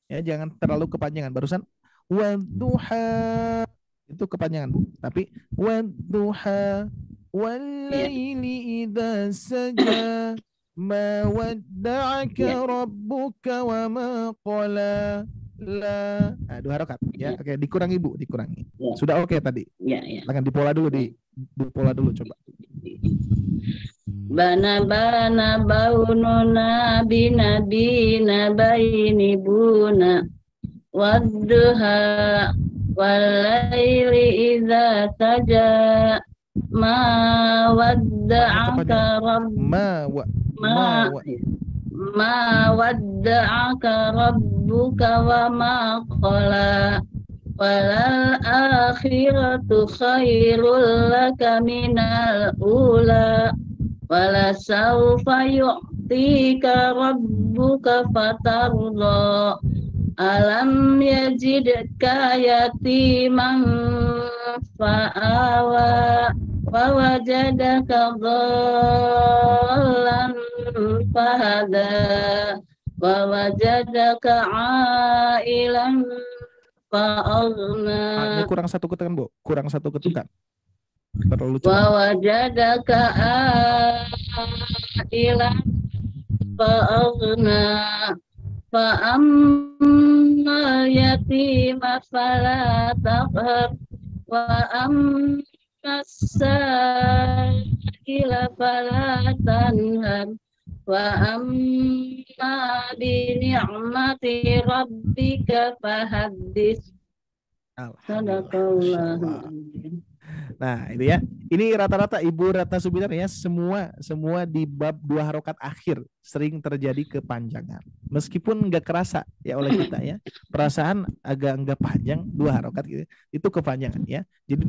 Ya, jangan terlalu kepanjangan. Barusan wadduha itu kepanjangan Bu. Tapi wadduha walaili idza saja ma wadda'aka rabbuka wa ma qala. La 2 harokat ya. Oke, dikurangi Bu, dikurangi. Sudah oke tadi. Ya. Jangan dipola dulu, di pola dulu coba. Bana baununa binabina baini buna wadduha walaili idza saja ma wadda'aka ma wadda'aka rabbuka wa ma qala walal akhiratu khairul laka minal ula wala sawfa yu'tika rabbuka fatarda alam yajidka yatiman fa'awa wa wajadaka dhallan fahada wa wajadaka ailan fa'aghna. Ini kurang 1 ketukan Bu, kurang 1 ketukan. Terlalu cepat. Wa wajadaka ailan fa'aghna fa ammal yatima fala taqhar wa ammas sa'ila fala tanhar wa amma bi ni'mati rabbika fahaddits. Sadaqallah. Nah, itu ya. Ini rata-rata Ibu Ratna Suminar ya, semua di bab 2 harokat akhir sering terjadi kepanjangan. Meskipun nggak kerasa ya oleh kita ya. Perasaan agak nggak panjang 2 harokat gitu. Itu kepanjangan ya. Jadi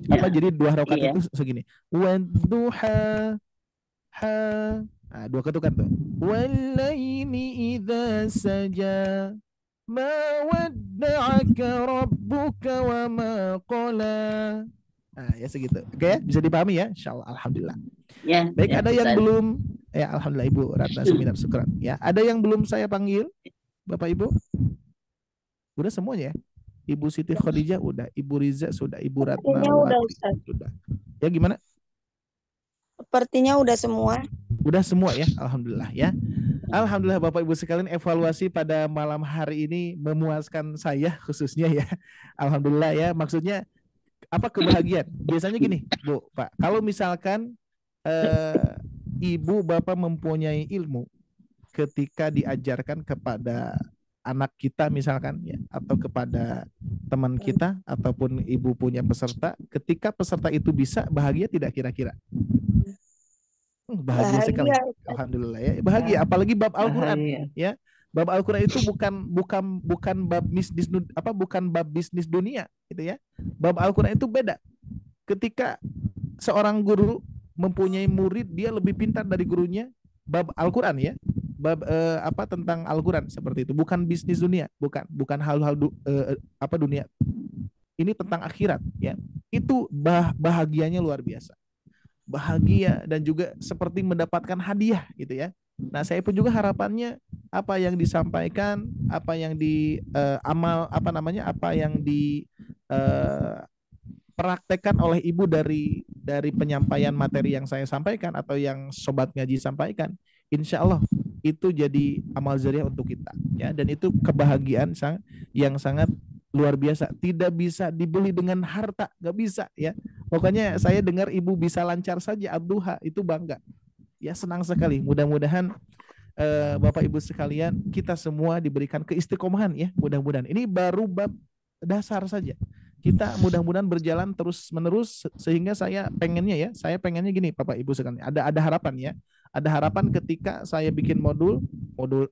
jadi 2 harokat itu segini. Wadduha ha. Nah, 2 ketukan tuh. Walaili idza saja ma wadda'aka rabbuka wa ma qala. Nah, ya segitu. Oke ya, bisa dipahami ya? Insyaallah, alhamdulillah. Ya. Baik, ada yang belum alhamdulillah Ibu Ratna Suminar, syukran. Ya, ada yang belum saya panggil Bapak Ibu? Udah semuanya ya. Ibu Siti Khadijah udah, Ibu Riza sudah, Ibu Sepertinya udah Ratnawati Ustaz. sudah. Ya gimana? Sepertinya udah semua. Udah semua ya, alhamdulillah ya. Alhamdulillah Bapak Ibu sekalian, evaluasi pada malam hari ini memuaskan saya khususnya ya. Alhamdulillah ya, maksudnya apa kebahagiaan? Biasanya gini, Bu, Pak, kalau misalkan ibu bapak mempunyai ilmu ketika diajarkan kepada anak kita misalkan ya, atau kepada teman kita ataupun ibu punya peserta, ketika peserta itu bisa, bahagia tidak kira-kira? Bahagia sekali. Bahagia. Alhamdulillah ya. Bahagia apalagi bab Al-Qur'an ya. Bab Al-Qur'an itu bukan bab bisnis bukan bab bisnis dunia gitu ya. Bab Al-Qur'an itu beda. Ketika seorang guru mempunyai murid, dia lebih pintar dari gurunya, bab Al-Qur'an ya. Bab tentang Al-Qur'an seperti itu. Bukan bisnis dunia, bukan hal-hal dunia. Ini tentang akhirat ya. Itu bahagianya luar biasa. Bahagia dan juga seperti mendapatkan hadiah gitu ya. Nah, saya pun juga harapannya apa yang disampaikan, apa yang praktekkan oleh ibu dari penyampaian materi yang saya sampaikan atau yang sobat ngaji sampaikan, insya Allah itu jadi amal jariah untuk kita ya, dan itu kebahagiaan yang sangat luar biasa, tidak bisa dibeli dengan harta, nggak bisa ya. Pokoknya saya dengar ibu bisa lancar saja ad-duha, itu bangga ya, senang sekali. Mudah-mudahan Bapak Ibu sekalian, kita semua diberikan keistiqomahan ya, mudah-mudahan. Ini baru bab dasar saja. Kita mudah-mudahan berjalan terus menerus, sehingga saya pengennya gini Bapak Ibu sekalian, ada harapan ya. Ada harapan ketika saya bikin modul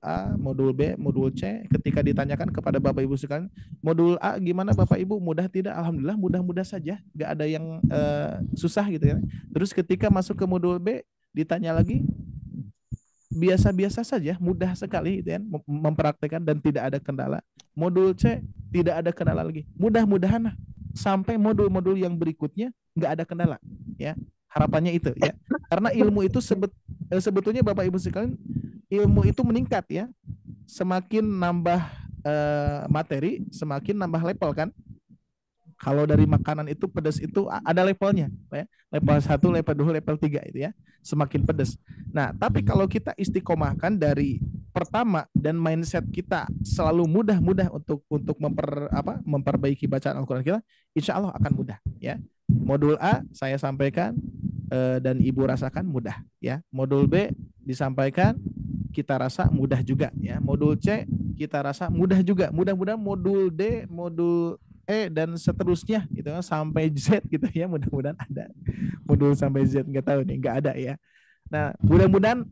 A, modul B, modul C, ketika ditanyakan kepada Bapak Ibu sekalian, modul A gimana Bapak Ibu, mudah tidak? Alhamdulillah mudah-mudah saja, nggak ada yang susah gitu ya. Terus ketika masuk ke modul B, ditanya lagi, biasa-biasa saja, mudah sekali gitu ya, mempraktekkan dan tidak ada kendala. Modul C tidak ada kendala lagi. Mudah-mudahan sampai modul-modul yang berikutnya nggak ada kendala ya. Harapannya itu ya. Karena ilmu itu sebetulnya Bapak Ibu sekalian, ilmu itu meningkat ya. Semakin nambah materi, semakin nambah level kan. Kalau dari makanan itu pedas itu ada levelnya ya. Level 1, level 2, level 3 itu ya. Semakin pedas. Nah, tapi kalau kita istiqomahkan dari pertama dan mindset kita selalu mudah-mudah untuk memperbaiki bacaan Al-Qur'an kita, insya Allah akan mudah ya. Modul A saya sampaikan dan Ibu rasakan mudah ya. Modul B disampaikan, kita rasa mudah juga ya. Modul C kita rasa mudah juga. Mudah-mudahan modul D, modul E dan seterusnya gitu kan, sampai Z gitu ya, mudah-mudahan ada modul sampai Z, nggak tahu nih, nggak ada ya. Nah, mudah-mudahan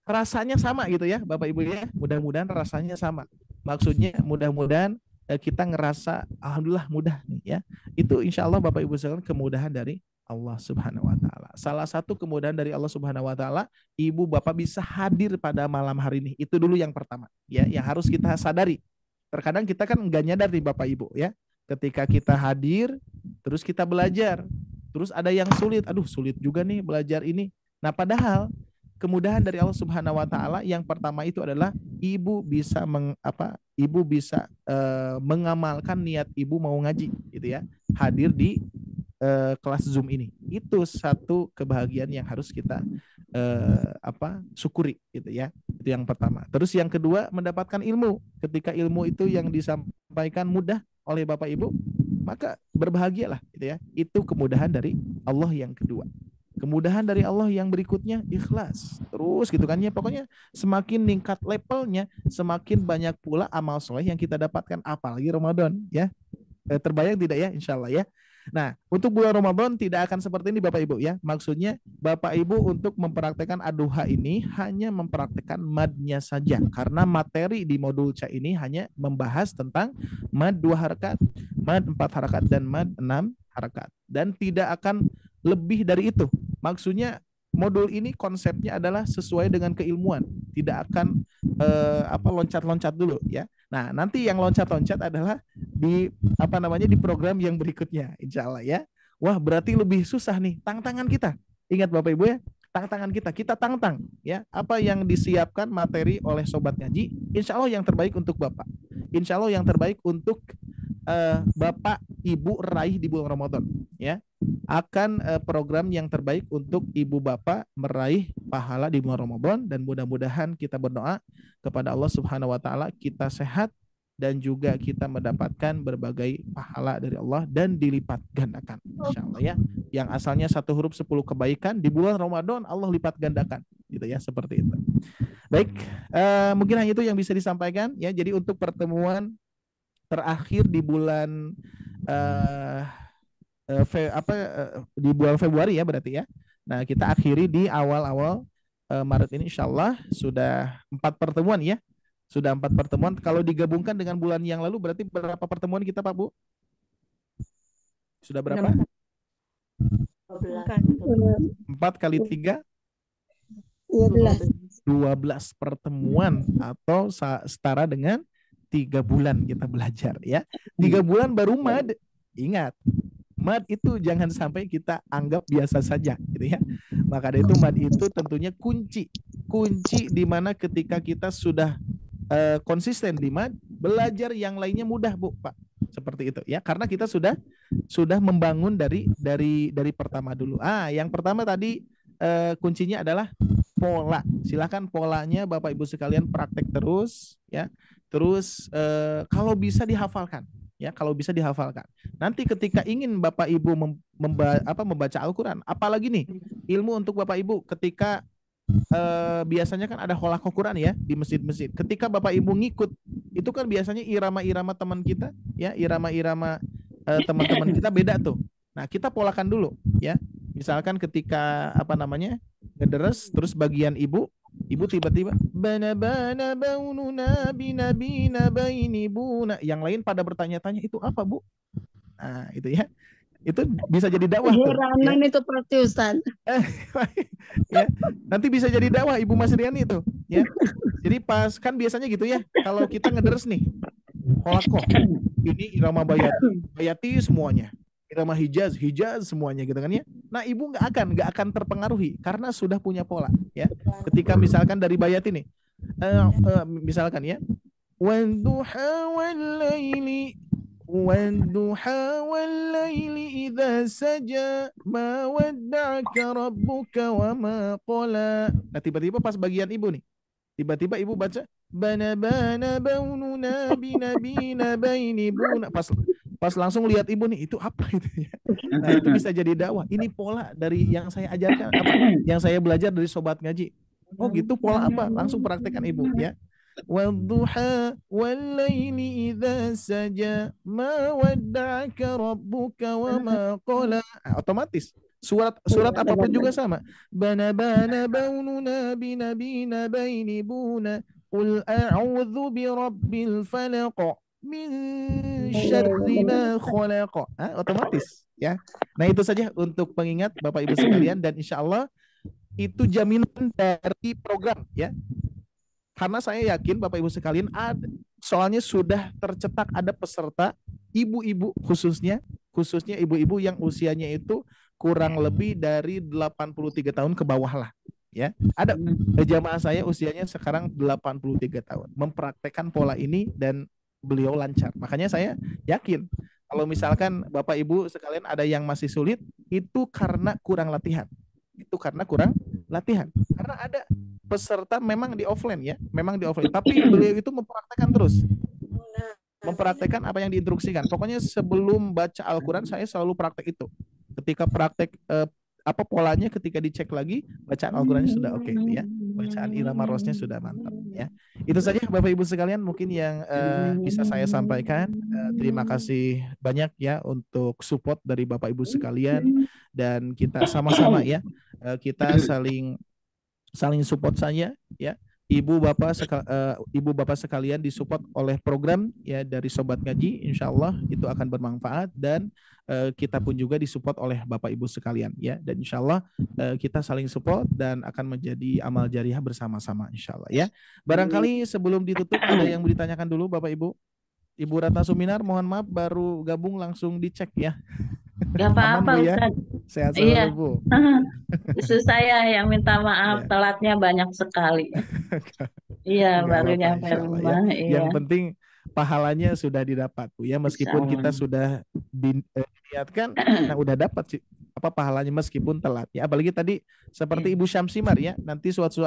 rasanya sama gitu ya Bapak Ibu ya, mudah-mudahan rasanya sama. Maksudnya mudah-mudahan kita ngerasa alhamdulillah mudah nih ya. Itu insya Allah Bapak Ibu sekalian kemudahan dari Allah Subhanahu wa taala. Salah satu kemudahan dari Allah Subhanahu wa taala, Ibu Bapak bisa hadir pada malam hari ini. Itu dulu yang pertama ya, yang harus kita sadari. Terkadang kita kan nggak nyadar nih Bapak Ibu ya. Ketika kita hadir, terus kita belajar, terus ada yang sulit, aduh sulit juga nih belajar ini. Nah, padahal kemudahan dari Allah Subhanahu wa taala yang pertama itu adalah ibu bisa mengamalkan niat ibu mau ngaji gitu ya. Hadir di kelas Zoom ini. Itu satu kebahagiaan yang harus kita syukuri gitu ya. Itu yang pertama. Terus yang kedua, mendapatkan ilmu. Ketika ilmu itu yang disampaikan mudah oleh Bapak Ibu, maka berbahagialah gitu ya. Itu kemudahan dari Allah yang kedua. Kemudahan dari Allah yang berikutnya ikhlas. Terus gitu kan ya, pokoknya semakin meningkat levelnya, semakin banyak pula amal soleh yang kita dapatkan, apalagi Ramadan ya. Terbayang tidak ya, insya Allah ya. Nah, untuk bulan Ramadan tidak akan seperti ini Bapak Ibu ya. Maksudnya Bapak Ibu untuk mempraktekkan ad-duha ini hanya mempraktekkan madnya saja. Karena materi di modul C ini hanya membahas tentang mad 2 harakat, mad 4 harakat, dan mad 6 harakat. Dan tidak akan lebih dari itu. Maksudnya modul ini konsepnya adalah sesuai dengan keilmuan. Tidak akan loncat-loncat dulu ya. Nah, nanti yang loncat-loncat adalah di di program yang berikutnya, insya Allah ya. Wah, berarti lebih susah nih tantangan kita. Ingat Bapak Ibu ya, tantangan kita tantang ya. Apa yang disiapkan materi oleh sobat ngaji, insya Allah yang terbaik untuk Bapak. insya Allah yang terbaik untuk Bapak Ibu raih di bulan Ramadan, ya. Akan program yang terbaik untuk Ibu Bapak meraih pahala di bulan Ramadan, dan mudah-mudahan kita berdoa kepada Allah Subhanahu wa taala kita sehat dan juga kita mendapatkan berbagai pahala dari Allah dan dilipat gandakan, insya Allah, ya. Yang asalnya 1 huruf 10 kebaikan, di bulan Ramadan Allah lipat gandakan, gitu ya, seperti itu. Baik, mungkin hanya itu yang bisa disampaikan, ya. Jadi untuk pertemuan terakhir di bulan di bulan Februari, ya, berarti, ya. Nah, kita akhiri di awal-awal Maret ini, insya Allah sudah 4 pertemuan, ya. Sudah 4 pertemuan. Kalau digabungkan dengan bulan yang lalu berarti berapa pertemuan kita, Pak Bu? Sudah berapa? 4 kali 3? 12 pertemuan atau setara dengan 3 bulan kita belajar, ya. 3 bulan baru mad. Ingat, mad itu jangan sampai kita anggap biasa saja, gitu ya. Maka dari itu mad itu tentunya kunci di mana ketika kita sudah konsisten di mad, belajar yang lainnya mudah, Bu, Pak. Seperti itu, ya. Karena kita sudah membangun dari pertama dulu. Yang pertama tadi kuncinya adalah pola. Silakan polanya Bapak Ibu sekalian praktek terus, ya. Terus kalau bisa dihafalkan, ya. Kalau bisa dihafalkan. Nanti ketika ingin Bapak Ibu membaca Al-Qur'an, apalagi nih ilmu untuk Bapak Ibu ketika biasanya kan ada kholaqah Quran, ya, di masjid-masjid. Ketika Bapak Ibu ngikut, itu kan biasanya irama-irama teman kita, ya, irama-irama teman-teman kita beda tuh. Nah, kita polakan dulu, ya. Misalkan ketika ngederes, terus bagian ibu tiba-tiba bana baununa binabina baini buna. Yang lain pada bertanya-tanya, itu apa, Bu? Nah, itu, ya. Itu bisa jadi dakwah tuh, ya. Itu pasti Ustaz. Ya, nanti bisa jadi dakwah Ibu Mas Riani itu, ya. Jadi pas kan biasanya gitu, ya. Kalau kita ngederes nih, kholaqah, ini irama bayati semuanya, irama hijaz semuanya, gitu kan, ya. Nah, Ibu nggak akan terpengaruhi karena sudah punya pola, ya. Ketika misalkan dari bayati nih, misalkan, ya, wadduha wallaili idza saja ma wadda'aka rabbuka wa ma qala. Nah, tiba-tiba pas bagian Ibu nih, tiba-tiba Ibu baca bana baununa binabina baini buna. Pas langsung lihat Ibu nih, itu apa itu, ya. Nah, itu bisa jadi dakwah. Ini pola dari yang saya ajarkan, yang saya belajar dari sobat ngaji. Oh gitu, pola apa? Langsung praktekkan Ibu, ya. Wadduha wallaili idza saja ma wadda'aka rabbuka wa ma qala. Otomatis surat apapun juga sama. Bana baununa binabina baini buna qul a'udzu birabbil falaq min syarri ma khalaq. Otomatis, ya. Nah, itu saja untuk pengingat Bapak Ibu sekalian, dan insya Allah itu jaminan dari program, ya. Karena saya yakin Bapak Ibu sekalian soalnya sudah tercetak ada peserta ibu-ibu, khususnya ibu-ibu yang usianya itu kurang lebih dari 83 tahun ke bawah lah, ya. Ada jamaah saya usianya sekarang 83 tahun mempraktekkan pola ini dan beliau lancar. Makanya saya yakin kalau misalkan Bapak Ibu sekalian ada yang masih sulit, itu karena kurang latihan. Karena ada peserta memang di offline, ya, tapi beliau itu mempraktekkan terus, mempraktekkan apa yang diinstruksikan. Pokoknya sebelum baca Al-Quran saya selalu praktek itu. Ketika praktek polanya, ketika dicek lagi bacaan Al-Qurannya sudah oke, ya. Bacaan irama rosnya sudah mantap, ya. Itu saja Bapak Ibu sekalian mungkin yang bisa saya sampaikan. Terima kasih banyak, ya, untuk support dari Bapak Ibu sekalian, dan kita sama-sama, ya, kita saling support saja, ya. Ibu bapak sekalian disupport oleh program, ya, dari Sobat Ngaji. Insya Allah itu akan bermanfaat, dan kita pun juga disupport oleh Bapak Ibu sekalian, ya. Dan insya Allah kita saling support dan akan menjadi amal jariah bersama-sama, insya Allah, ya. Barangkali sebelum ditutup ada yang mau ditanyakan dulu Bapak Ibu. Ibu Ratna Suminar, mohon maaf baru gabung, langsung dicek, ya. Gak apa-apa, Ya? Ustaz. Sehat selalu, Iya. Bu. Justru saya yang minta maaf, telatnya banyak sekali. Iya, Nggak baru apa-apa, nyampe insya Allah, ya. rumah. Iya. Yang penting pahalanya sudah didapat Bu ya, meskipun kita sudah diniatkan, nah udah dapat sih apa pahalanya meskipun telat ya. Apalagi tadi seperti Ibu Syamsimar ya, nanti suatu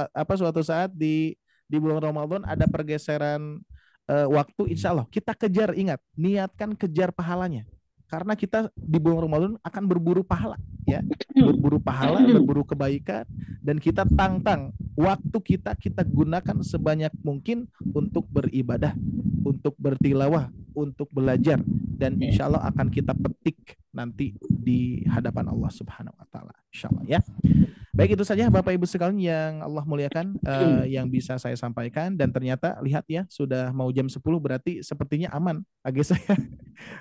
saat di bulan Ramadan ada pergeseran waktu, insya Allah kita kejar, ingat niatkan kejar pahalanya, karena kita di bulan Ramadan akan berburu pahala ya, berburu pahala, berburu kebaikan, dan kita tantang waktu kita gunakan sebanyak mungkin untuk beribadah, untuk bertilawah, untuk belajar, dan insya Allah akan kita petik nanti di hadapan Allah Subhanahu Wa Taala, insya Allah ya. Baik, itu saja Bapak Ibu sekalian yang Allah muliakan yang bisa saya sampaikan, dan ternyata lihat ya sudah mau jam 10, berarti sepertinya aman agak saya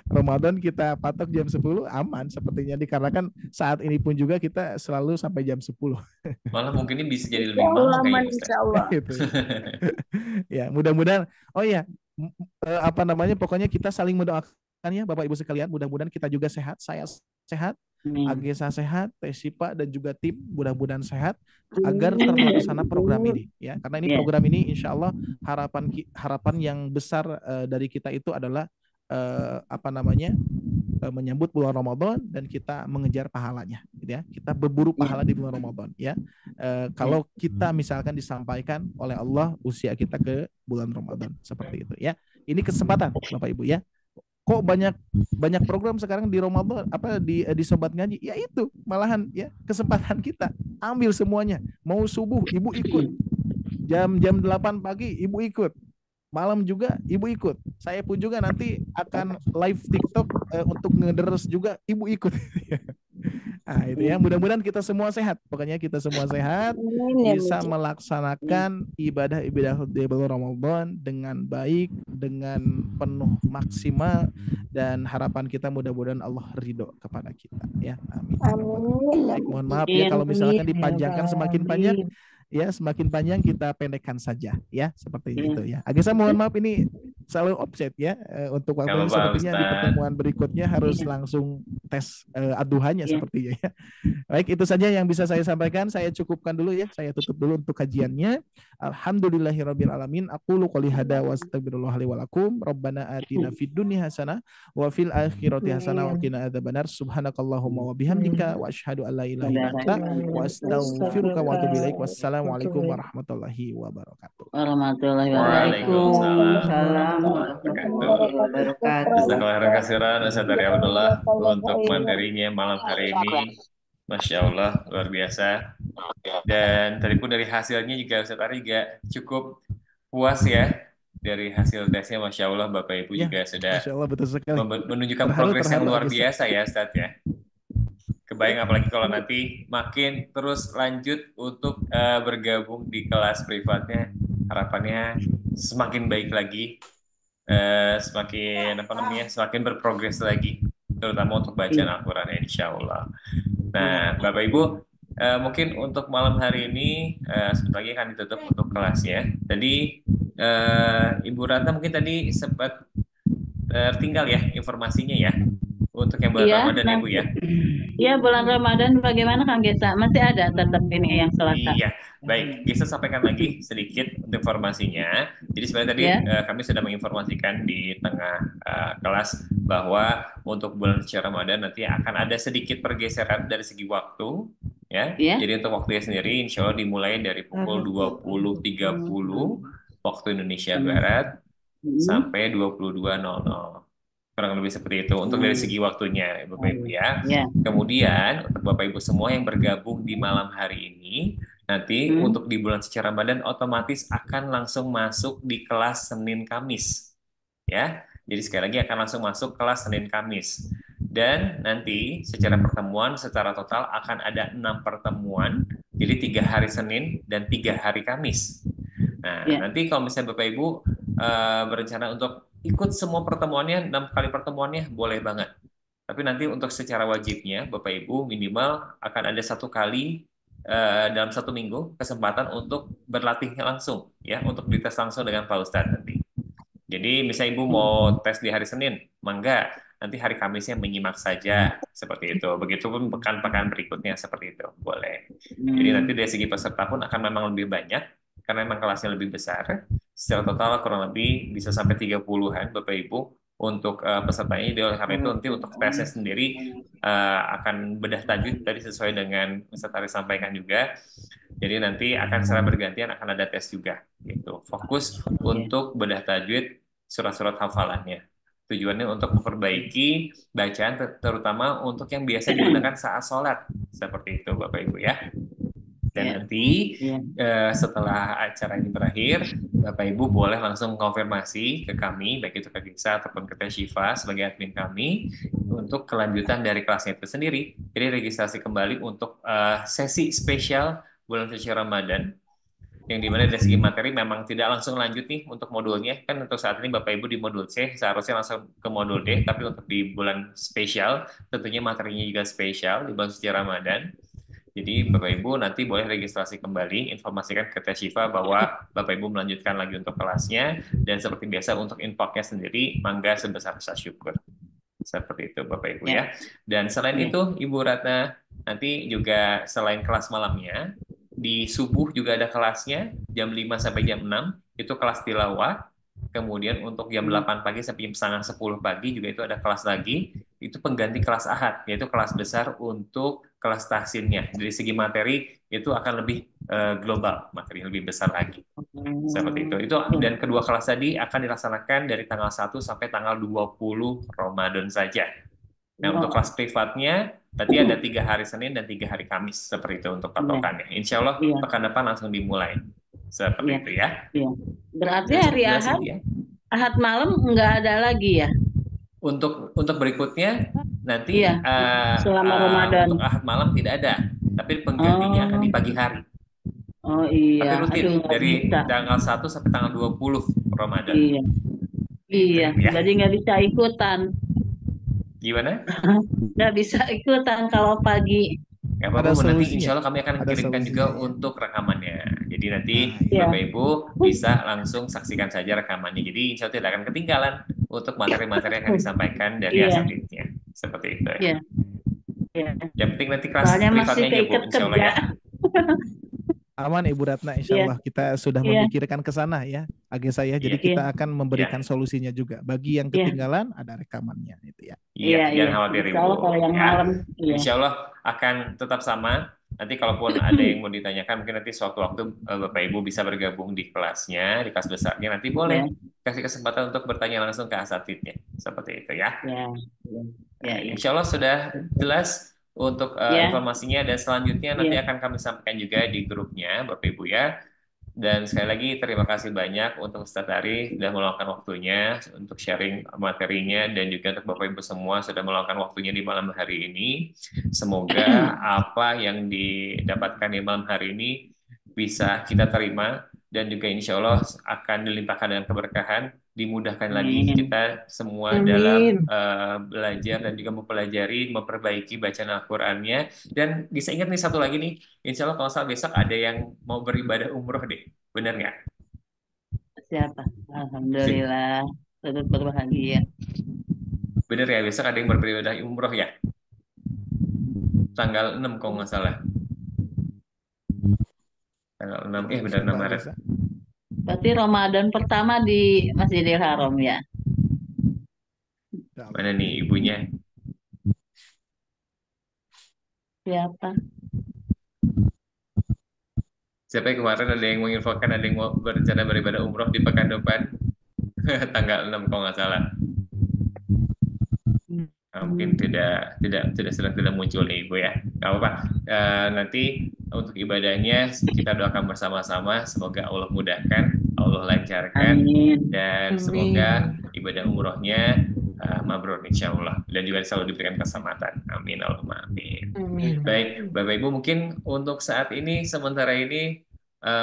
Ramadan kita patok jam 10 aman sepertinya, dikarenakan saat ini pun juga kita selalu sampai jam 10. Malah mungkin ini bisa jadi lebih malam kayaknya Ustaz. Insya Allah. Gitu. Ya, mudah-mudahan apa namanya, pokoknya kita saling mendoakan ya Bapak Ibu sekalian, mudah-mudahan kita juga sehat, saya sehat, Agesa sehat, Tesipa dan juga tim mudah-mudahan sehat agar terlaksana program ini ya, karena ini program ini insya Allah harapan yang besar dari kita itu adalah menyambut bulan Ramadan dan kita mengejar pahalanya gitu ya, kita berburu pahala di bulan Ramadan ya. Kalau kita misalkan disampaikan oleh Allah usia kita ke bulan Ramadan seperti itu ya, ini kesempatan Bapak Ibu ya. Kok banyak program sekarang di Ramadan di Sobat Ngaji, ya itu malahan ya kesempatan kita ambil semuanya. Mau subuh ibu ikut, jam 8 pagi ibu ikut, malam juga ibu ikut, saya pun juga nanti akan live TikTok untuk ngederes juga ibu ikut. Nah itu ya, mudah-mudahan kita semua sehat, pokoknya kita semua sehat, bisa melaksanakan ibadah-ibadah di bulan Ramadan dengan baik, dengan penuh maksimal, dan harapan kita mudah-mudahan Allah ridho kepada kita ya. Amin. Baik, mohon maaf ya kalau misalkan dipanjangkan semakin panjang ya, semakin panjang kita pendekkan saja ya, seperti itu ya. Agak saya mohon maaf ini selalu offset ya untuk waktu ini, sepertinya di pertemuan berikutnya harus langsung tes aduhannya sepertinya ya. Baik, itu saja yang bisa saya sampaikan, saya cukupkan dulu ya, saya tutup dulu untuk kajiannya. Alhamdulillahirabbil alamin, aqulu qouli hada wa astaghfirullah li wa lakum, rabbana atina fid dunya hasanah wa fil akhirati hasanah wa qina adzabannar, subhanakallahumma wa bihamdika wa asyhadu an la ilaha illa anta wa astaghfiruka wa atubu ilaik. Wassalamualaikum warahmatullahi wabarakatuh. Warahmatullahi Waalaikumsalam warahmatullahi wabarakatuh. Jazakallahu khairan Ustaz Abdullah untuk materinya malam hari ini. Masya Allah, luar biasa. Dan tadi pun dari hasilnya juga Ustaz Ari juga cukup puas ya. Dari hasil tesnya, Masya Allah, Bapak Ibu juga sudah Masya Allah, betul sekali. Menunjukkan progres yang luar biasa ya Ustaz ya. Kebayang apalagi kalau nanti makin terus lanjut untuk bergabung di kelas privatnya, harapannya semakin baik lagi, semakin berprogres lagi, terutama untuk bacaan Al-Quran insya Allah. Nah, Bapak Ibu, mungkin untuk malam hari ini sebentar lagi akan ditutup untuk kelasnya. Tadi Ibu Ratna mungkin tadi sempat tertinggal ya informasinya ya. Untuk yang bulan Ramadan ya Bu ya. Iya, bulan Ramadan bagaimana Kang Gesa? Masih ada tetap ini yang Selasa. Iya, baik. Gesa sampaikan lagi sedikit untuk informasinya. Jadi sebenarnya tadi kami sudah menginformasikan di tengah kelas bahwa untuk bulan suci Ramadan nanti akan ada sedikit pergeseran dari segi waktu ya. Jadi untuk waktunya sendiri insya Allah dimulai dari pukul 20.30 waktu Indonesia Barat sampai 22.00. Kurang lebih seperti itu untuk dari segi waktunya Bapak Ibu ya. Kemudian untuk Bapak Ibu semua yang bergabung di malam hari ini, nanti untuk di bulan suci Ramadan otomatis akan langsung masuk di kelas Senin Kamis ya. Jadi sekali lagi akan langsung masuk kelas Senin Kamis. Dan nanti secara pertemuan secara total akan ada 6 pertemuan, jadi 3 hari Senin dan 3 hari Kamis. Nah, nanti kalau misalnya Bapak Ibu berencana untuk ikut semua pertemuannya, 6 kali pertemuannya, boleh banget. Tapi nanti untuk secara wajibnya, Bapak Ibu minimal akan ada 1 kali dalam 1 minggu kesempatan untuk berlatihnya langsung, ya, untuk dites langsung dengan Pak Ustadz nanti. Jadi misalnya Ibu mau tes di hari Senin, mangga, nanti hari Kamisnya menyimak saja, seperti itu. Begitupun pekan-pekan berikutnya seperti itu, boleh. Jadi nanti dari segi peserta pun akan memang lebih banyak, karena memang kelasnya lebih besar. Secara total kurang lebih bisa sampai 30-an Bapak Ibu untuk pesertanya. Jadi oleh karena itu nanti untuk tesnya sendiri akan bedah tajwid tadi sesuai dengan Ustaz Aris sampaikan juga. Jadi nanti akan secara bergantian akan ada tes juga gitu. Fokus untuk bedah tajwid surat-surat hafalannya. Tujuannya untuk memperbaiki bacaan terutama untuk yang biasa digunakan saat sholat. Seperti itu Bapak Ibu ya. Dan nanti setelah acara ini berakhir, Bapak Ibu boleh langsung konfirmasi ke kami, baik itu ke Gisa ataupun ke Teh Syifa sebagai admin kami, untuk kelanjutan dari kelasnya itu sendiri. Jadi registrasi kembali untuk sesi spesial bulan suci Ramadan, yang dimana dari segi materi memang tidak langsung lanjut nih untuk modulnya. Kan untuk saat ini Bapak Ibu di modul C seharusnya langsung ke modul D, tapi untuk di bulan spesial tentunya materinya juga spesial di bulan suci Ramadan. Jadi Bapak Ibu nanti boleh registrasi kembali, informasikan ke Teh Syifa bahwa Bapak Ibu melanjutkan lagi untuk kelasnya, dan seperti biasa untuk infaknya sendiri, mangga sebesar rasa syukur. Seperti itu Bapak Ibu ya. Dan selain itu Ibu Ratna, nanti juga selain kelas malamnya, di subuh juga ada kelasnya, jam 5 sampai jam 6, itu kelas tilawah. Kemudian untuk jam 8 pagi sampai jam setengah 10 pagi juga itu ada kelas lagi, itu pengganti kelas ahad, yaitu kelas besar untuk kelas tahsinnya. Dari segi materi itu akan lebih global, materi lebih besar lagi. Seperti itu. Dan kedua kelas tadi akan dilaksanakan dari tanggal 1 sampai tanggal 20 Ramadan saja. Nah, untuk kelas privatnya berarti ada 3 hari Senin dan 3 hari Kamis, seperti itu untuk patokannya. Insya Allah pekan depan langsung dimulai. Seperti itu ya. Berarti hari Ahad, Ahad malam nggak ada lagi ya? Untuk berikutnya nanti selama Ramadan. untuk Ahad malam tidak ada, tapi penggantinya akan di pagi hari. Oh iya. Tapi rutin dari tanggal 1 sampai tanggal 20 Ramadan. Iya. Jadi nggak bisa ikutan. Gimana? Nggak bisa ikutan kalau pagi. Nggak apa-apa, nanti insya Allah kami akan kirimkan juga untuk rekamannya. Jadi nanti Bapak Ibu bisa langsung saksikan saja rekamannya. Jadi insya Allah tidak akan ketinggalan untuk materi-materi yang akan disampaikan dari asatidnya. Seperti itu ya. Yang penting nanti kelas privatnya aja Bu, insya Allah ya. Aman Ibu Ratna, insya Allah kita sudah memikirkan ke sana ya, Agesa ya. Jadi kita akan memberikan solusinya juga. Bagi yang ketinggalan ada rekamannya itu ya. Iya, jangan khawatir Ibu. Insya Allah akan tetap sama. Nanti kalaupun ada yang mau ditanyakan, mungkin nanti suatu waktu Bapak Ibu bisa bergabung di kelasnya, di kelas besarnya. Nanti boleh kasih kesempatan untuk bertanya langsung ke asatidnya. Seperti itu ya. Insya Allah sudah jelas untuk informasinya, dan selanjutnya nanti akan kami sampaikan juga di grupnya Bapak Ibu ya. Dan sekali lagi terima kasih banyak untuk Ustaz Ari sudah meluangkan waktunya untuk sharing materinya, dan juga untuk Bapak Ibu semua sudah meluangkan waktunya di malam hari ini. Semoga apa yang didapatkan di malam hari ini bisa kita terima, dan juga insya Allah akan dilimpahkan dengan keberkahan, dimudahkan lagi kita semua dalam belajar dan juga mempelajari, memperbaiki bacaan Al-Qur'annya. Dan bisa ingat nih satu lagi nih, insya Allah kalau salah besok ada yang mau beribadah umroh deh, benar nggak? Siapa? Alhamdulillah, turut berbahagia. Benar ya, besok ada yang beribadah umroh ya? Tanggal 6 kalau nggak salah. Tanggal 6, benar 6 Maret. Berarti Ramadan pertama di Masjidil Haram ya? Mana nih ibunya? Siapa? Siapa yang kemarin ada yang menginfokan ada yang mau berencana beribadah umroh di pekan depan? Tanggal 6 kalau nggak salah. Mungkin sedang tidak muncul nih Ibu ya. Nggak apa-apa. Nanti untuk ibadahnya kita doakan bersama-sama, semoga Allah mudahkan, Allah lancarkan, dan semoga ibadah umrohnya mabrur insya Allah, dan juga selalu diberikan keselamatan. Amin Allahumma amin. Baik Bapak Ibu, mungkin untuk saat ini sementara ini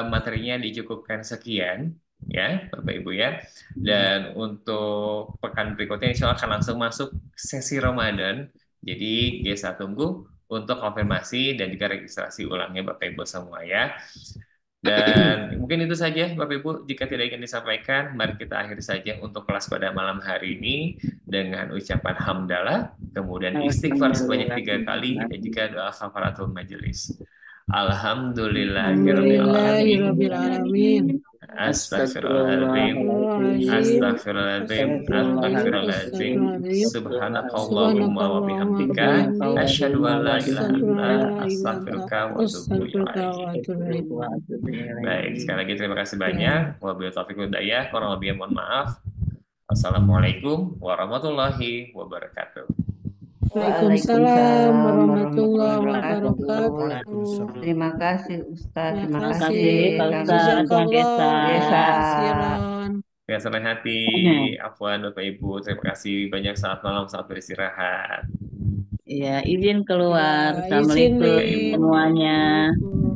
materinya dicukupkan sekian ya Bapak Ibu ya. Dan untuk pekan berikutnya insya Allah akan langsung masuk sesi Ramadan. Jadi Gesa tunggu untuk konfirmasi dan juga registrasi ulangnya Bapak Ibu semua ya. Dan mungkin itu saja Bapak Ibu, jika tidak ingin disampaikan, mari kita akhiri saja untuk kelas pada malam hari ini dengan ucapan hamdalah, kemudian istighfar sebanyak 3 kali, dan juga doa kafaratul majelis. Alhamdulillahirabbil alamin. Astagfirullahaladzim. Astagfirullahaladzim. Astagfirullahaladzim. Subhanakallahumma wa bihamdika. Asyhadu an la ilaha illa anta astaghfiruka wa atubu ilaik. Baik, sekali lagi terima kasih banyak. Wabillahi taufiq wal hidayah. Kurang lebihnya mohon maaf. Assalamualaikum warahmatullahi wabarakatuh. Waalaikumsalam warahmatullahi wabarakatuh. Waalaikumsalam. Terima kasih Ustaz. Terima Terima kasih kasih Pak Kang Ustadz, Kang Jazakallah Gesa. khairan. Ya, senang hati. Afwan Bapak Ibu. Terima kasih banyak. Saat malam, saat beristirahat. Ya, izin keluar. Ya, izin Assalamualaikum Min. semuanya. Assalamualaikum.